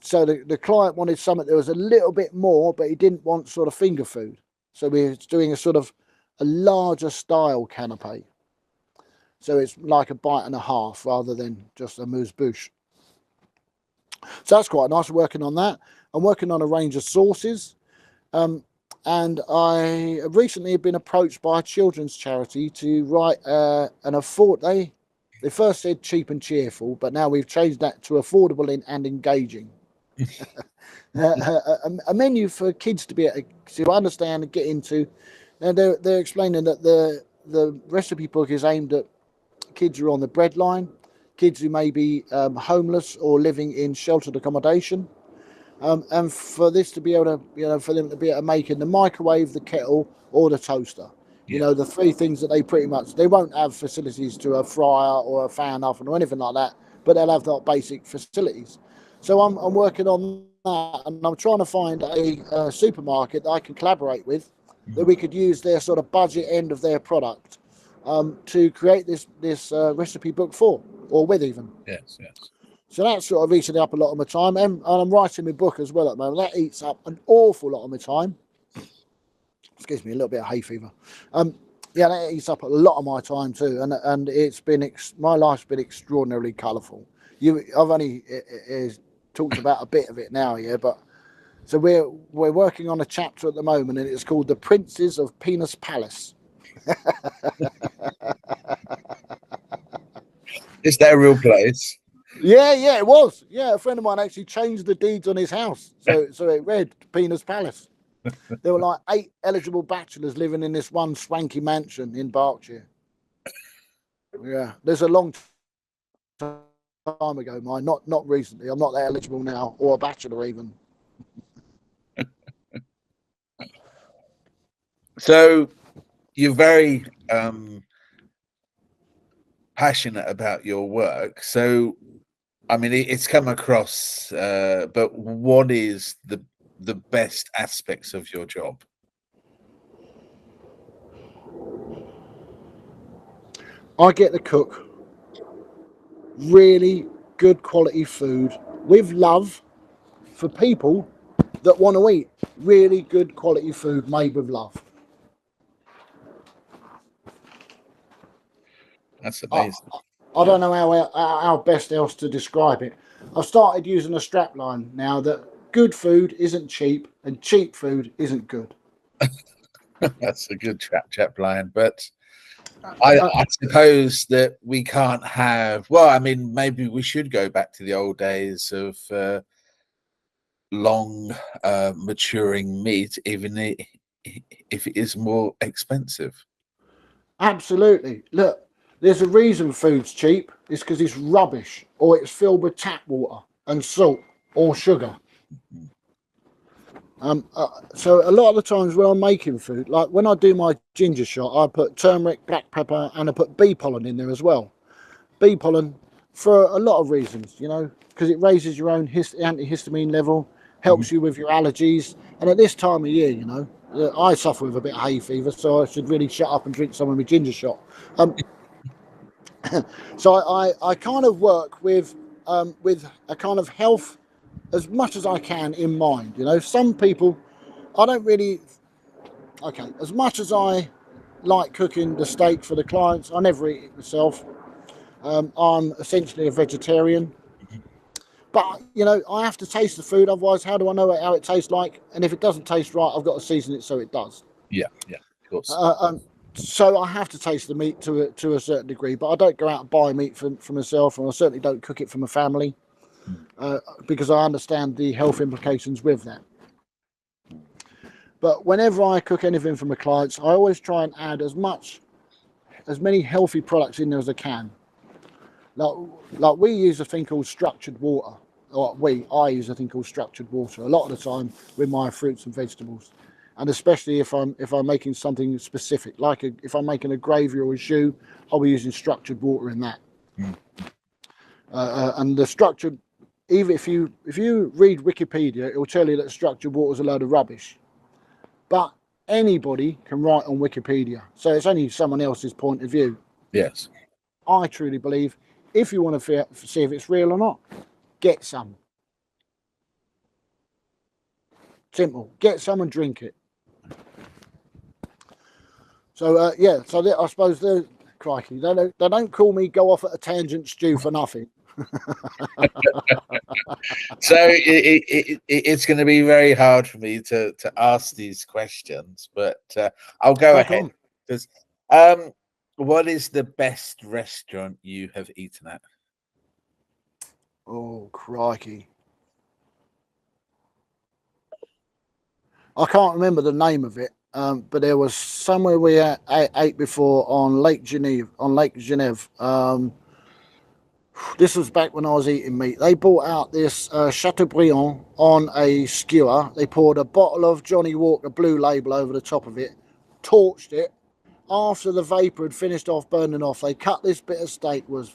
So the client wanted something that was a little bit more, but he didn't want sort of finger food. So we're doing a sort of a larger style canopy. So it's like a bite and a half rather than just a mousse bouche. So that's quite nice. Working on that. I'm working on a range of sauces. And I recently have been approached by a children's charity to write an afford. They first said cheap and cheerful, but now we've changed that to affordable and engaging. A menu for kids to be able to understand and get into. And they're explaining that the recipe book is aimed at kids who are on the breadline, kids who may be homeless or living in sheltered accommodation, and for this to be able to, for them to be able to make in the microwave, the kettle, or the toaster. Yeah. The three things that they won't have facilities to a fryer or a fan oven or anything like that, but they'll have that basic facilities. So I'm working on that, and I'm trying to find a supermarket that I can collaborate with, that Mhm. we could use their sort of budget end of their product to create this recipe book for, or with even. Yes. Yes. So that's sort of eating up a lot of my time, and I'm writing my book as well at the moment. That eats up an awful lot of my time. Excuse me, a little bit of hay fever. Yeah, that eats up a lot of my time too, and it's been my life's been extraordinarily colourful. I've only talked about a bit of it now, yeah, but so we're working on a chapter at the moment, and it's called "The Princes of Penis Palace." Is that a real place? Yeah, it was. Yeah, a friend of mine actually changed the deeds on his house, so it read Penis Palace. There were like 8 eligible bachelors living in this one swanky mansion in Berkshire. Yeah, there's a long time ago, mine. Not recently. I'm not that eligible now, or a bachelor even. So you're very passionate about your work. So, I mean, it's come across. But what is the best aspects of your job? I get to cook really good quality food with love for people that want to eat really good quality food made with love. That's I, amazing. I don't know how best else to describe it. I've started using a strapline now that good food isn't cheap and cheap food isn't good. That's a good chap line. But Uh, I suppose that we can't have. Well, I mean, maybe we should go back to the old days of long maturing meat, even if it is more expensive. Absolutely. Look, there's a reason food's cheap. It's because it's rubbish or it's filled with tap water and salt or sugar. So a lot of the times when I'm making food, like when I do my ginger shot, I put turmeric, black pepper, and I put bee pollen in there as well. Bee pollen for a lot of reasons, you know, because it raises your own antihistamine level, Mhm. helps you with your allergies, and at this time of year, you know, I suffer with a bit of hay fever, so I should really shut up and drink some of my ginger shot. Um, so I kind of work with a kind of health as much as I can in mind. You know, some people I don't really. Okay, as much as I like cooking the steak for the clients, I never eat it myself. I'm essentially a vegetarian, but you know I have to taste the food. Otherwise, how do I know how it tastes like? And if it doesn't taste right, I've got to season it so it does. Yeah, yeah, of course. Uh, um, so I have to taste the meat to a certain degree, but I don't go out and buy meat for myself, and I certainly don't cook it for my family Mm. because I understand the health implications with that. But whenever I cook anything for my clients, I always try and add as many healthy products in there as I can. Like, like we use a thing called structured water. I use a thing called structured water a lot of the time with my fruits and vegetables, and especially if I'm making something specific, like if I'm making a gravy or a jus, I'll be using structured water in that. Mm. And the structured, even if you read Wikipedia, it will tell you that structured water is a load of rubbish. But anybody can write on Wikipedia, so it's only someone else's point of view. Yes. I truly believe if you want to see if it's real or not, get some. Simple. Get some and drink it. So yeah. So I suppose they're crikey. They don't call me go off at a tangent, Stu, for nothing. So it's going to be very hard for me to ask these questions, but I'll go Crack ahead. on. Because um, what is the best restaurant you have eaten at? Oh crikey. I can't remember the name of it, but there was somewhere we ate before on Lake Geneva. This was back when I was eating meat. They brought out this Chateaubriand on a skewer. They poured a bottle of Johnny Walker Blue Label over the top of it, torched it. After the vapor had finished off burning off, they cut this bit of steak. Was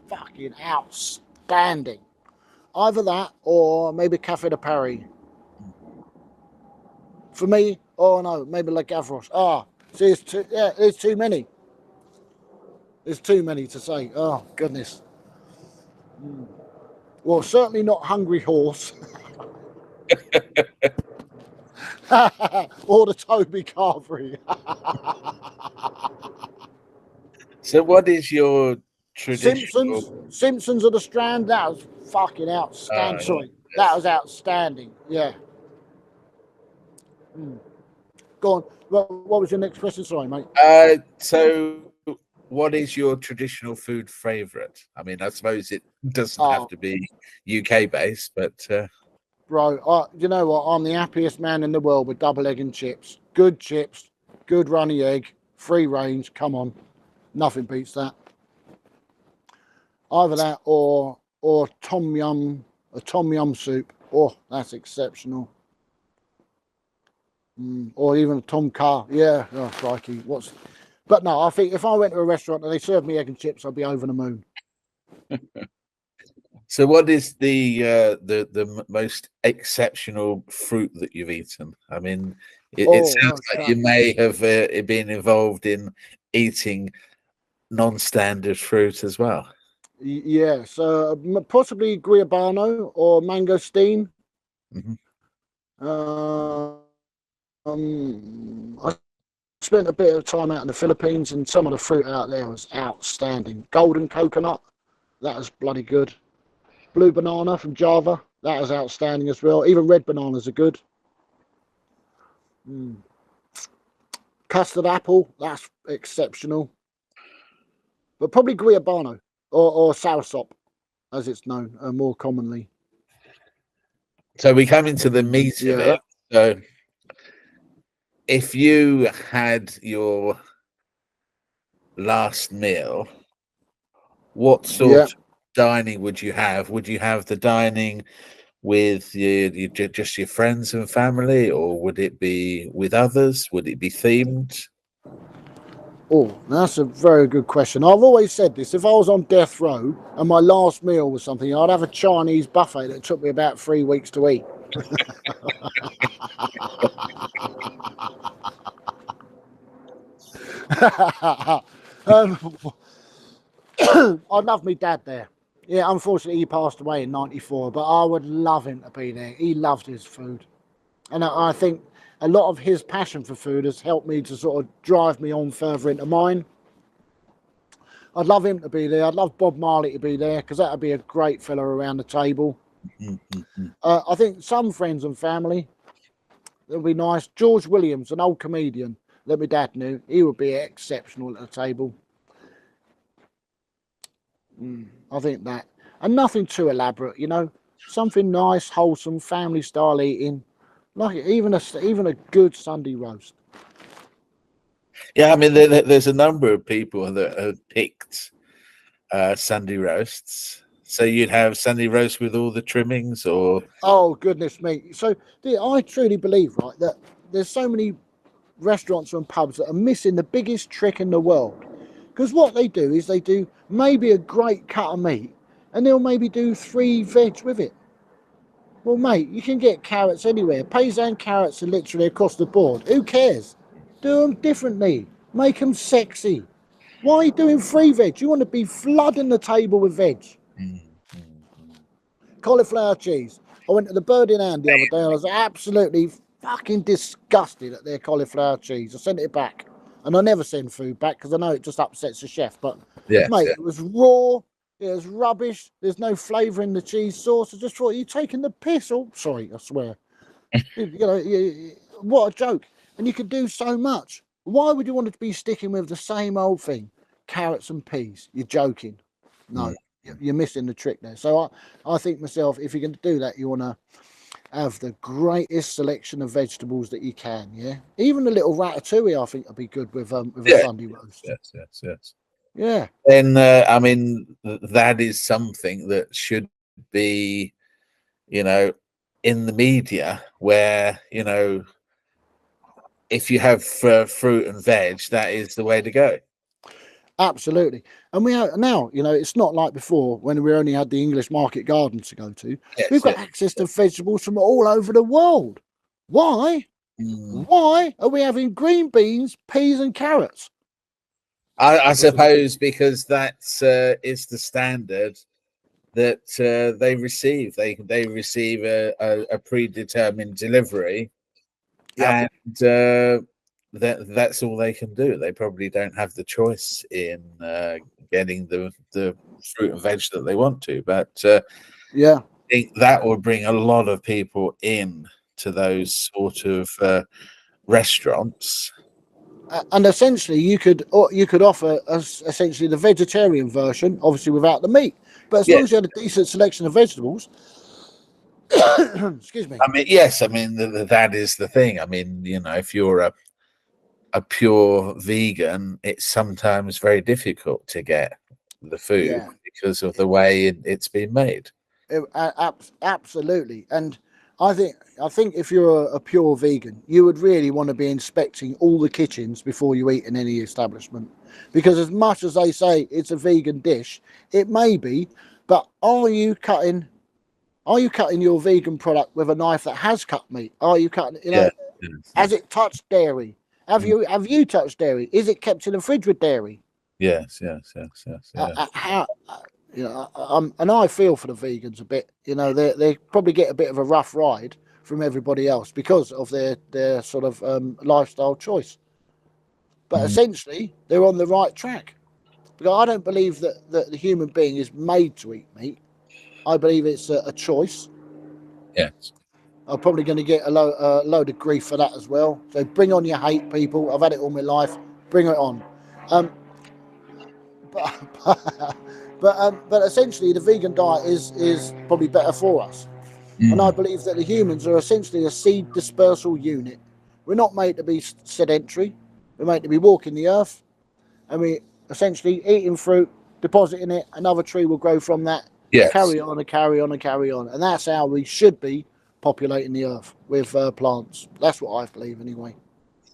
fucking outstanding. Either that or maybe Café de Paris. For me, oh no, maybe Le Gavroche. See, there's too many. There's too many to say. Oh, goodness. Well, certainly not Hungry Horse or the Toby Carvery. So, what is your traditional? Simpsons of the Strand. That was fucking outstanding. Yeah, Sorry, that yes. was outstanding. Yeah. Go on. What was your next question? Sorry, mate. So, what is your traditional food favorite? I mean, I suppose it doesn't have Oh, to be UK based, but bro, you know what? I'm the happiest man in the world with double egg and chips, good runny egg, free range. Come on, nothing beats that. Either that or a tom yum soup. Oh, that's exceptional. Or even a tom kha. Yeah, oh crikey, what's? But no, I think if I went to a restaurant and they served me egg and chips, I'd be over the moon. so what is the most exceptional fruit that you've eaten? I mean, it Oh, sounds like you okay. may have been involved in eating non-standard fruit as well? Yeah, so possibly Guiabano or mangosteen. Hmm. I spent a bit of time out in the Philippines, and some of the fruit out there was outstanding. Golden coconut, that was bloody good. Blue banana from Java, that is outstanding as well. Even red bananas are good. Mm. Custard apple, that's exceptional. But probably Guiabano or soursop, as it's known more commonly. So we come into the meat of Yeah, it. So if you had your last meal, what sort yeah. of dining would you have? Would you have the dining with just your friends and family, or would it be with others? Would it be themed? Oh, that's a very good question. I've always said this. If I was on death row and my last meal was something, I'd have a Chinese buffet that took me about 3 weeks to eat. um, I'd love me dad there. Yeah, unfortunately, he passed away in '94, but I would love him to be there. He loved his food. And I think a lot of his passion for food has helped me to sort of drive me on further into mine. I'd love him to be there. I'd love Bob Marley to be there because that would be a great fella around the table. Mm-hmm. I think some friends and family, that would be nice. George Williams, an old comedian that my dad knew, he would be exceptional at the table. I think that. And nothing too elaborate, you know. Something nice, wholesome, family style eating. Like even a good Sunday roast. Yeah, I mean, there's a number of people that have picked Sunday roasts. So you'd have Sunday roast with all the trimmings, or Oh goodness me! So I truly believe, right, that there's so many restaurants and pubs that are missing the biggest trick in the world. Because what they do is they do maybe a great cut of meat, and they'll maybe do 3 veg with it. Well, mate, you can get carrots anywhere. Paysan carrots are literally across the board. Who cares? Do them differently. Make them sexy. Why are you doing 3 veg? You want to be flooding the table with veg. mm, mm, mm. Cauliflower cheese. I went to the Bird in Hand the other day and I was absolutely fucking disgusted at their cauliflower cheese. I sent it back. And I never send food back because I know it just upsets the chef. But, Yes, mate, yeah. it was raw. It was rubbish. There's no flavour in the cheese sauce. I just thought, you taking the piss. Oh, sorry, I swear. What a joke. And you could do so much. Why would you want to be sticking with the same old thing? Carrots and peas. You're joking. Mm. No, you're missing the trick there. So I think myself, if you're going to do that, you want to have the greatest selection of vegetables that you can. Yeah, even a little ratatouille, I think, would be good with a Yeah, Sunday roast. yes. Yeah, Then I mean, that is something that should be, you know, in the media, where if you have fruit and veg, that is the way to go. absolutely. And we are now, it's not like before when we only had the English market gardens to go to. We've Yes, got access to vegetables from all over the world. Why? Mm. Why are we having green beans, peas, and carrots? I suppose because that's is the standard that they receive. They receive a predetermined delivery, Yep. and that's all they can do. They probably don't have the choice in getting the fruit and veg that they want to. But Yeah. I think that would bring a lot of people in to those sort of restaurants. And essentially, you could offer us essentially the vegetarian version, obviously without the meat. But as Yeah, long as you had a decent selection of vegetables, excuse me. I mean, yes, I mean that is the thing. I mean, if you're a pure vegan, it's sometimes very difficult to get the food Yeah, because of the way it's been made. absolutely. And I think if you're a pure vegan, you would really want to be inspecting all the kitchens before you eat in any establishment, because as much as they say it's a vegan dish, it may be, but are you cutting your vegan product with a knife that has cut meat? Are you cutting, Yeah. has it touched dairy? Have Mm. you touched dairy? Is it kept in the fridge with dairy? Yes, yes, yes, yes, yeah. How you know, and I feel for the vegans a bit. You know, they probably get a bit of a rough ride from everybody else because of their sort of lifestyle choice. But Mm, essentially, they're on the right track. Because I don't believe that the human being is made to eat meat. I believe it's a choice. yes. I'm probably going to get a load of grief for that as well. So bring on your hate, people. I've had it all my life. Bring it on. Um, but but essentially, the vegan diet is probably better for us. And I Mm, believe that the humans are essentially a seed dispersal unit. We're not made to be sedentary. We're made to be walking the earth, and we essentially eating fruit, depositing it. Another tree will grow from that. yes. Carry on and carry on and carry on, and that's how we should be populating the earth with plants. That's what I believe, anyway.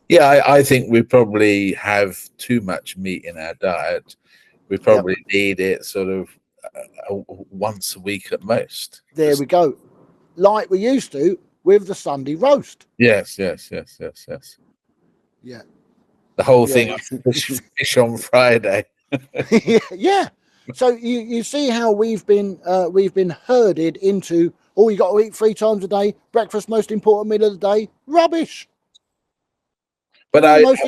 Yeah, I think we probably have too much meat in our diet. We Yep. probably need it sort of once a week at most. There Just we go. Like we used to with the Sunday roast. yes, yes, yes, yes, yes. Yeah. The whole thing Yeah. of fish on Friday. Yeah. So you see how we've been herded into, oh, you got to eat 3 times a day, breakfast most important meal of the day. Rubbish. But The most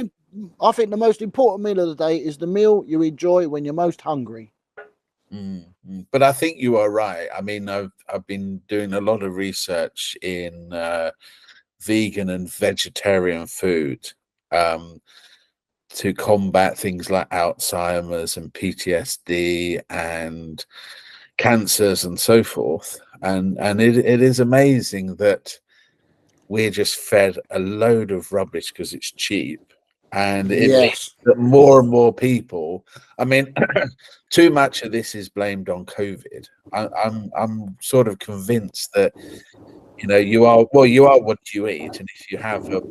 I think the most important meal of the day is the meal you enjoy when you're most hungry. but I think you are right. I mean, I've been doing a lot of research in vegan and vegetarian food. Um, to combat things like Alzheimer's and PTSD and cancers and so forth. And it is amazing that we're just fed a load of rubbish because it's cheap. And it means Yes. that more and more people, I mean, too much of this is blamed on COVID. I'm sort of convinced that you are what you eat, and if you have a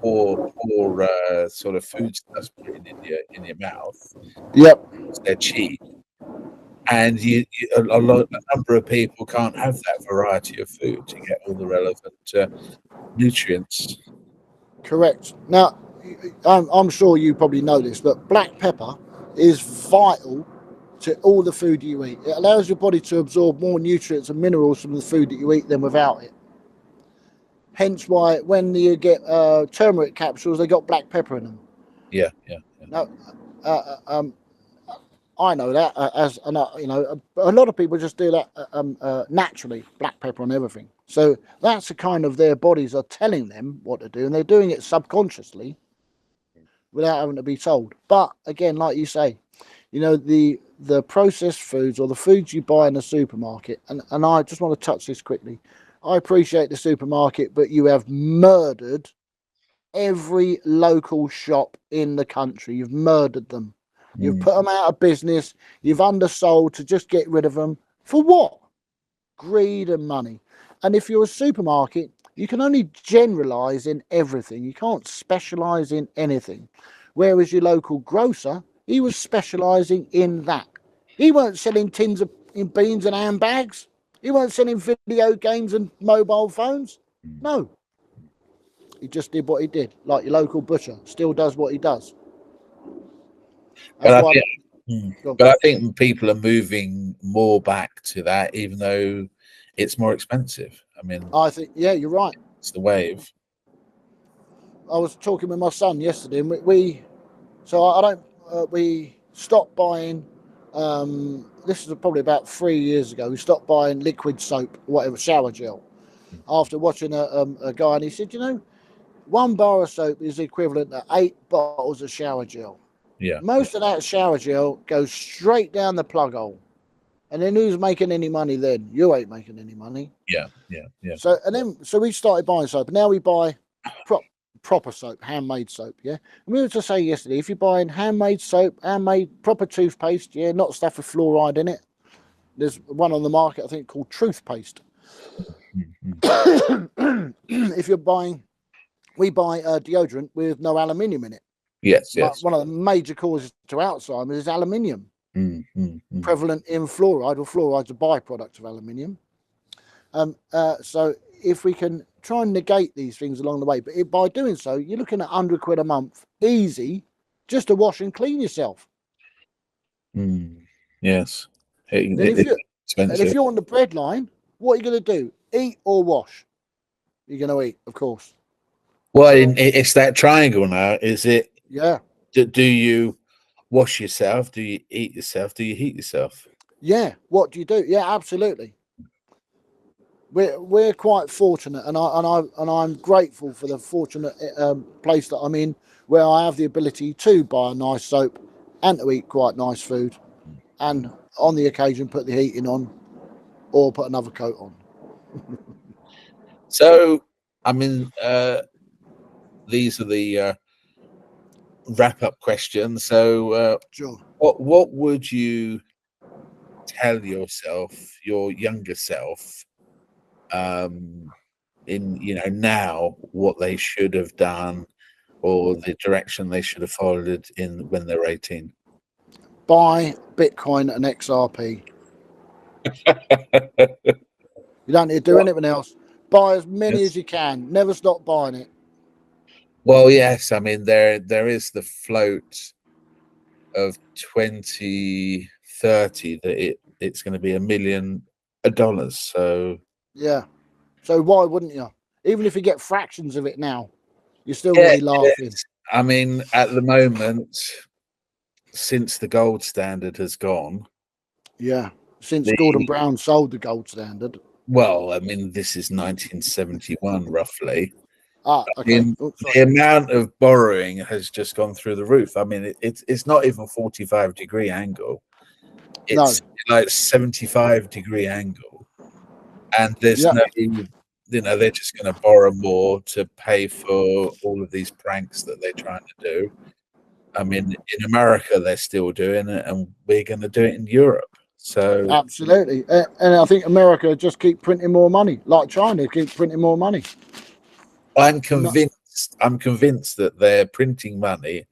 poor sort of food stuff put in your mouth, Yep. they're cheap, and a number of people can't have that variety of food to get all the relevant nutrients. Correct. Now, I'm sure you probably know this, but black pepper is vital to all the food you eat. It allows your body to absorb more nutrients and minerals from the food that you eat than without it. Hence why when you get turmeric capsules, they got black pepper in them. Yeah, yeah, yeah. Now, uh, uh, um, I know that as and a lot of people just do that naturally, black pepper on everything. So that's the kind of their bodies are telling them what to do, and they're doing it subconsciously without having to be told. But again, like you say, the processed foods or the foods you buy in the supermarket, and I just want to touch this quickly. I appreciate the supermarket, but you have murdered every local shop in the country. You've murdered them. You've Mm, put them out of business. You've undersold to just get rid of them. For what? Greed and money. And if you're a supermarket, you can only generalize in everything. You can't specialize in anything. Whereas your local grocer, he was specializing in that. He weren't selling tins of beans and handbags. He weren't selling video games and mobile phones. mm. No, he just did what he did, like your local butcher still does what he does. But That's I why. think, but I think people are moving more back to that, even though it's more expensive. I mean, I think, yeah, you're right. it's the wave. I was talking with my son yesterday, and we so I don't we stopped buying. This is probably about 3 years ago. We stopped buying liquid soap, whatever, shower gel. After watching a guy, and he said, 1 bar of soap is equivalent to 8 bottles of shower gel. Yeah, yeah, Most of that shower gel goes straight down the plug hole. And then who's making any money then? You ain't making any money. yeah, yeah, yeah. So we started buying soap. And now we buy proper soap, handmade soap, yeah. And we were to say yesterday, if you're buying handmade soap, handmade proper toothpaste, yeah, not stuff with fluoride in it. There's one on the market, I think, called Toothpaste. Mm, If you're buying, we buy deodorant with no aluminium in it. yes, yes. One of the major causes to Alzheimer's is aluminium, Mm. prevalent in fluoride, or fluoride's a byproduct of aluminium. So if we can try and negate these things along the way, but by doing so, you're looking at £100 a month, easy, just to wash and clean yourself. Yes, And then it's if expensive. you're on the bread line, what are you going to do? Eat or wash? You're going to eat, of course. Well, it's that triangle now. Is it? Yeah, Do you wash yourself? Do you eat yourself? Do you heat yourself? yeah. What do you do? Yeah, absolutely. We're quite fortunate, and I'm grateful for the fortunate place that I'm in, where I have the ability to buy a nice soap and to eat quite nice food, and on the occasion put the heating on or put another coat on. So, I mean, these are the wrap-up questions. So, Sure. what would you tell yourself, your younger self, in now, what they should have done, or the direction they should have followed in when they're 18? Buy Bitcoin and XRP. You don't need to do anything else. Buy as many Yes. as you can. Never stop buying it. Well, yes. I mean, there is the float of 2030 that it's going to be $1 million. So Yeah. So why wouldn't you? Even if you get fractions of it now, you're still going yeah, to be laughing. I mean, at the moment, since the gold standard has gone, Yeah. Since Gordon the Brown sold the gold standard. well, I mean, this is 1971 roughly. Ah, I okay. mean, Oh, sorry. the amount of borrowing has just gone through the roof. I mean, it's not even 45-degree angle. No. It's like 75-degree angle, and there's Yeah. no, they're just going to borrow more to pay for all of these pranks that they're trying to do. I mean, in America, they're still doing it, and we're going to do it in Europe. So Absolutely. And I think America just keep printing more money, like China keep printing more money. I'm No, convinced. I'm convinced that they're printing money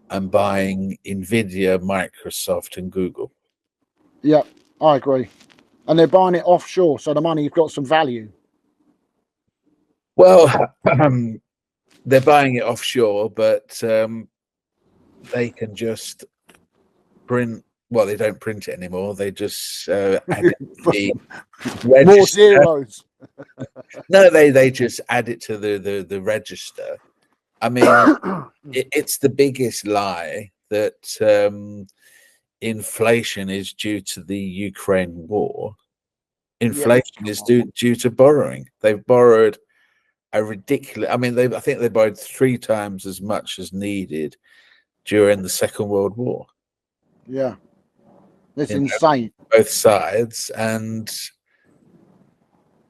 and buying Nvidia, Microsoft, and Google. yeah, I agree. And they're buying it offshore, so the money's got some value. Well, they're buying it offshore, but they can just print. Well, they don't print it anymore. They just add it to the More register. zeros. No, they just add it to the register. I mean, it's the biggest lie that inflation is due to the Ukraine war. Yeah, Inflation come is on. due to borrowing. They've borrowed a ridiculous. I mean, I think they borrowed 3 times as much as needed during the Second World War. Yeah, it's You know, insane. both sides, and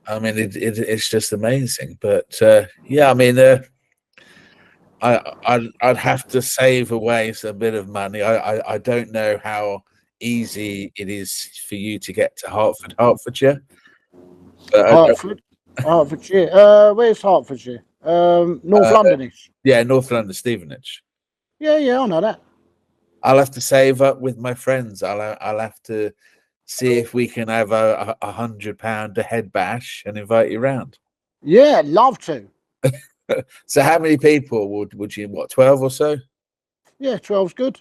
I mean, it's just amazing. But yeah, I mean, I'd have to save away a bit of money. I don't know how easy it is for you to get to Hertfordshire, but Hertford, Hertfordshire. Where's Hertfordshire? North uh, Londonish. yeah, North London, Stevenage. Yeah, yeah, I know that. I'll have to save up with my friends. I'll have to see if we can have a £100 a head bash and invite you round. Yeah, love to. So how many people would you, what, 12 or so? Yeah, 12's good.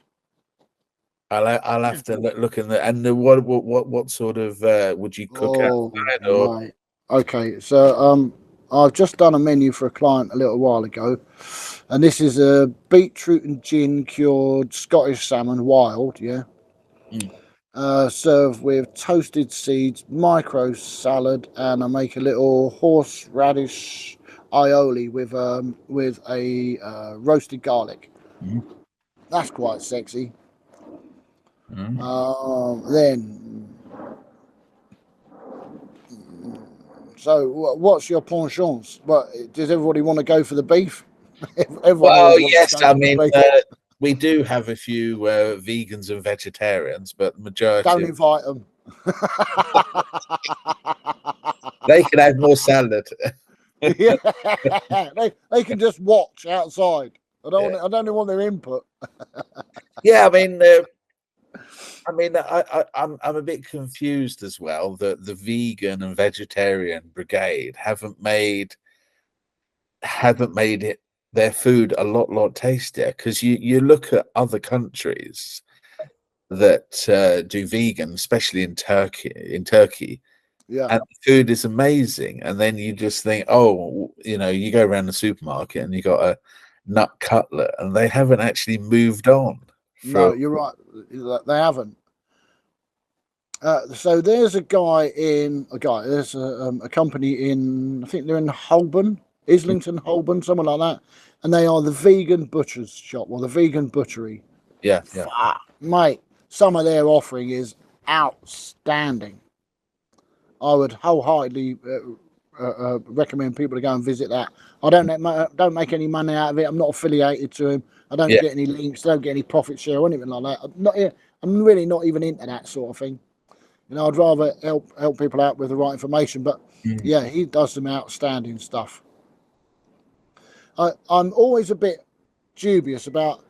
I'll Yeah. have to look in the, and what sort of would you cook Oh, outside, or mate. Okay, so I've just done a menu for a client a little while ago, and this is a beetroot and gin cured Scottish salmon wild, yeah. Mm. Served with toasted seeds, micro salad, and I make a little horseradish aioli with a roasted garlic. Mm. That's quite sexy. Mm. Then, so what's your penchants? What does everybody want to go for the beef? Everyone Well, always wants to yes, go I for the mean, beef. we do have a few vegans and vegetarians, but the Don't majority of, invite them. they can have more salad. Yeah, they can just watch outside. Yeah, I don't want their input. yeah. I mean, I'm a bit confused as well that the vegan and vegetarian brigade haven't made it their food a lot tastier, because you look at other countries, that do vegan, especially in Turkey, Yeah. and the food is amazing. And then you just think, oh, you go around the supermarket and you got a nut cutlet, and they haven't actually moved on No, from. you're right. They haven't. So there's there's a company in, I think they're in Holborn, Islington, Holborn, something like that. And they are the vegan butcher's shop, or the vegan butchery. Yeah, Fuck, mate, some of their offering is outstanding. I would wholeheartedly recommend people to go and visit that. I don't make any money out of it. I'm not affiliated to him. I don't yeah. get any links. I don't get any profit share or anything like that. I'm really not even into that sort of thing. I'd rather help people out with the right information. But Mm. yeah, he does some outstanding stuff. I'm always a bit dubious about,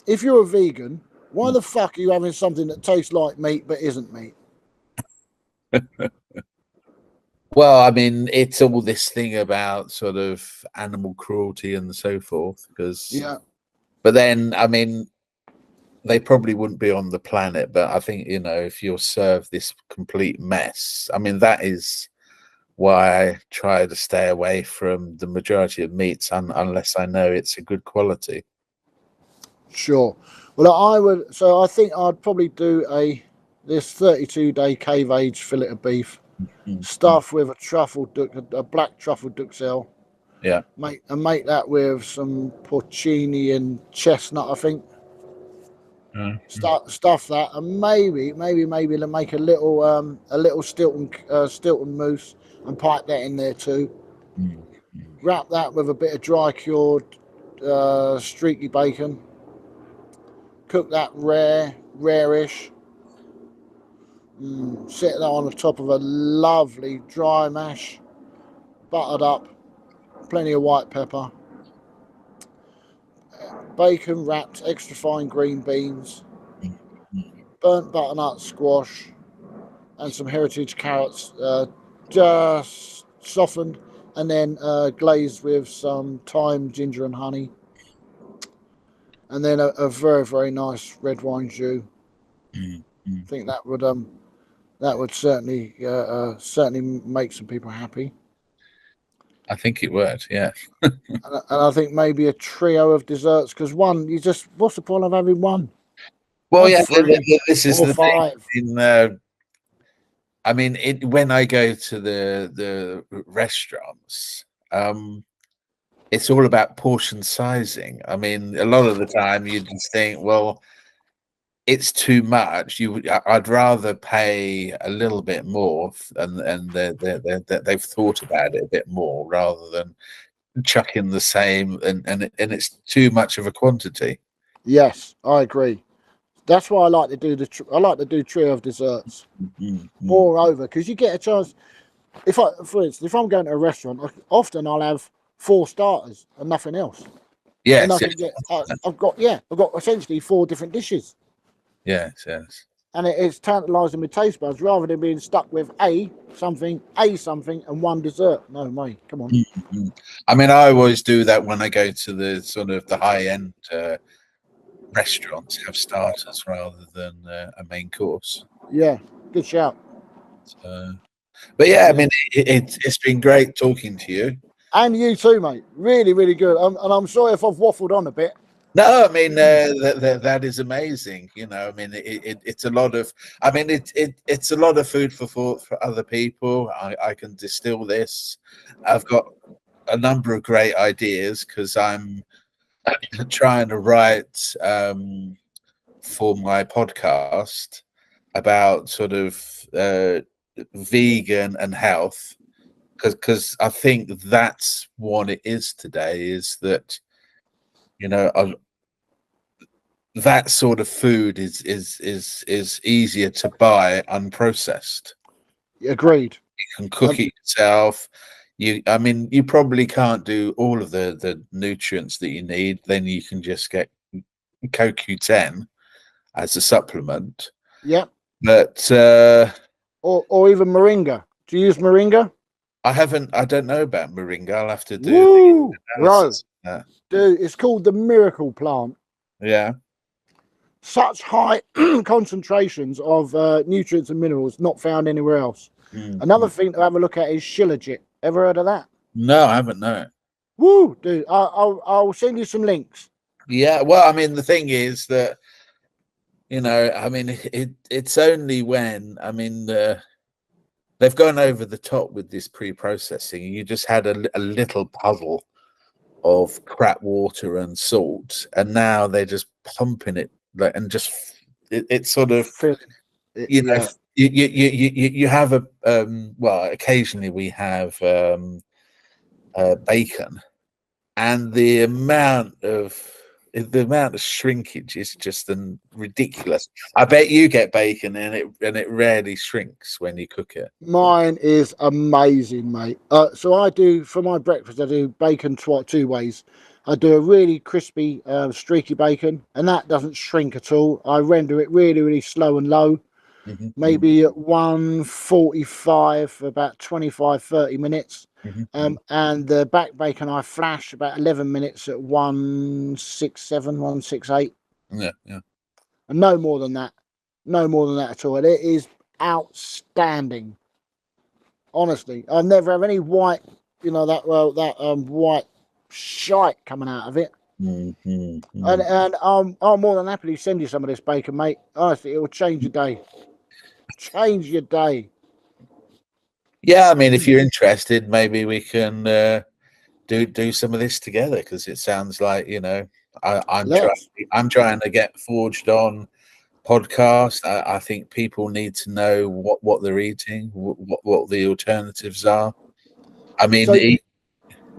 if you're a vegan, why the fuck are you having something that tastes like meat but isn't meat? Well, I mean, it's all this thing about sort of animal cruelty and so forth. Yeah, But then, I mean, they probably wouldn't be on the planet. But I think, if you're served this complete mess, I mean, that is why I try to stay away from the majority of meats unless I know it's a good quality. sure. Well, I think I'd probably do this 32-day cave aged fillet of beef, stuffed with a black truffle duxelle. Yeah. Make that with some porcini and chestnut, I think. Stuff that, and maybe make a little Stilton mousse and pipe that in there too. Wrap that with a bit of dry cured streaky bacon. Cook that rarish. Set that on the top of a lovely dry mash, buttered up, plenty of white pepper, bacon wrapped, extra fine green beans, burnt butternut squash, and some heritage carrots, just softened, and then glazed with some thyme, ginger, and honey, and then a very very nice red wine jus. I think that would certainly make some people happy. I think it would, yeah. And I think maybe a trio of desserts, because what's the point of having one? Well, Have yeah, three this is or the five. thing. I mean, when I go to the restaurants, it's all about portion sizing. I mean, a lot of the time you just think, well, it's too much. I'd rather pay a little bit more, and they've thought about it a bit more rather than chucking the same, and it's too much of a quantity. Yes, I agree. That's why I like to do I like to do trio of desserts. Moreover, because you get a chance. For instance, if I'm going to a restaurant, often I'll have 4 starters and nothing else, and I Yes, can yes, get. I've got essentially 4 different dishes, yes. and it's tantalising my taste buds rather than being stuck with a something, and one dessert. No, mate, come on. I mean, I always do that when I go to the sort of the high end restaurants, have starters rather than a main course. Yeah, good shout. But yeah, I mean, it's been great talking to you. And you too, mate. Really, really good. And I'm sorry if I've waffled on a bit. No, I mean that is amazing. I mean it's a lot of. I mean it's a lot of food for thought for other people. I can distill this. I've got a number of great ideas because I'm trying to write for my podcast about sort of vegan and health, because I think that's what it is today. Is that that sort of food is easier to buy unprocessed. Agreed. You can cook it yourself. I mean, you probably can't do all of the nutrients that you need. Then you can just get CoQ10 as a supplement. Yeah. But or even moringa. Do you use moringa? I don't know about moringa. I'll have to do Woo, the analysis. dude, it's called the miracle plant. Yeah. such high concentrations of nutrients and minerals not found anywhere else. Another thing to have a look at is Shilajit. Ever heard of that? No, I haven't. No. Woo, dude! I'll send you some links. Yeah. Well, I mean, the thing is that I mean, it's only when they've gone over the top with this pre-processing. You just had a little puddle of crap water and salt, and now they're just pumping it and just it's sort of Yeah. you have a well, occasionally we have bacon, and the amount of shrinkage is just ridiculous. I bet you get bacon and it rarely shrinks when you cook it. Mine is amazing, mate. So I do for my breakfast. I do bacon two ways. I do a really crispy, streaky bacon, and that doesn't shrink at all. I render it really, really slow and low, maybe at 145 for about 25-30 minutes. And the back bacon I flash about 11 minutes at 167, 168. Yeah. And no more than that. No more than that at all. And it is outstanding. Honestly, I never have any white, white shite coming out of it. And I'll more than happily send you some of this bacon, mate. Honestly, it will change your day. Change your day. Yeah, I mean, if you're interested, maybe we can do some of this together, because it sounds like I'm trying to get Forged On podcast. I think people need to know what they're eating, what the alternatives are. I mean, sorry,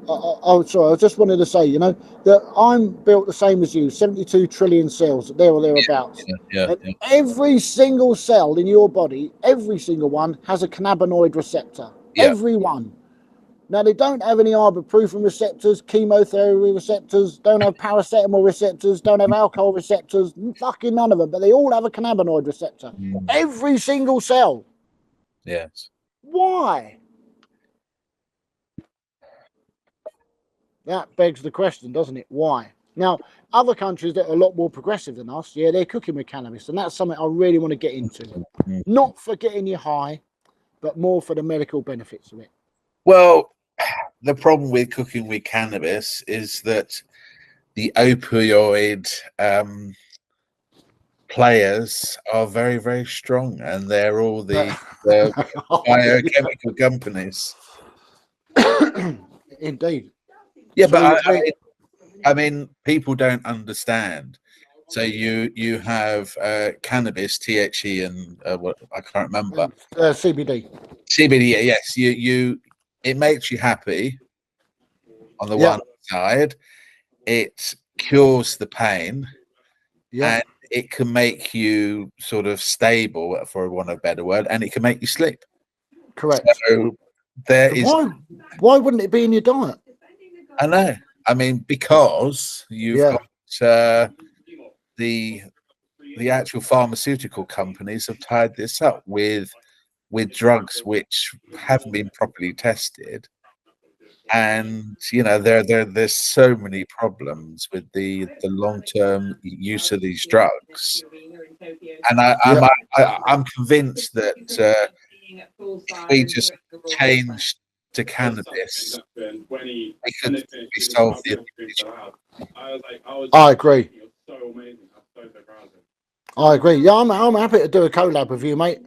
I just wanted to say, that I'm built the same as you, 72 trillion cells, there or thereabouts. Yeah. Every single cell in your body, every single one has a cannabinoid receptor. Yeah. Every one. Now, they don't have any ibuprofen receptors, chemotherapy receptors, don't have paracetamol receptors, don't have alcohol receptors, fucking none of them, but they all have a cannabinoid receptor. Every single cell. Yes. Why? That begs the question, doesn't it? Why? Now, other countries that are a lot more progressive than us, yeah, they're cooking with cannabis, and that's something I really want to get into. Not for getting you high, but more for the medical benefits of it. Well, the problem with cooking with cannabis is that the opioid players are very, very strong, and they're all the biochemical companies. Indeed. Yeah, but I mean, people don't understand. So you have cannabis, THC, and what I can't remember. CBD. CBD. Yes, it makes you happy. On the one side, it cures the pain, and it can make you sort of stable, for want of a better word, and it can make you sleep. Correct. So why wouldn't it be in your diet? I know. I mean, because you've got the actual pharmaceutical companies have tied this up with drugs which haven't been properly tested, and there's so many problems with the long-term use of these drugs, and I'm convinced that if we just changed to cannabis, we could solve the issue. I agree. I agree. Yeah, I'm happy to do a collab with you, mate.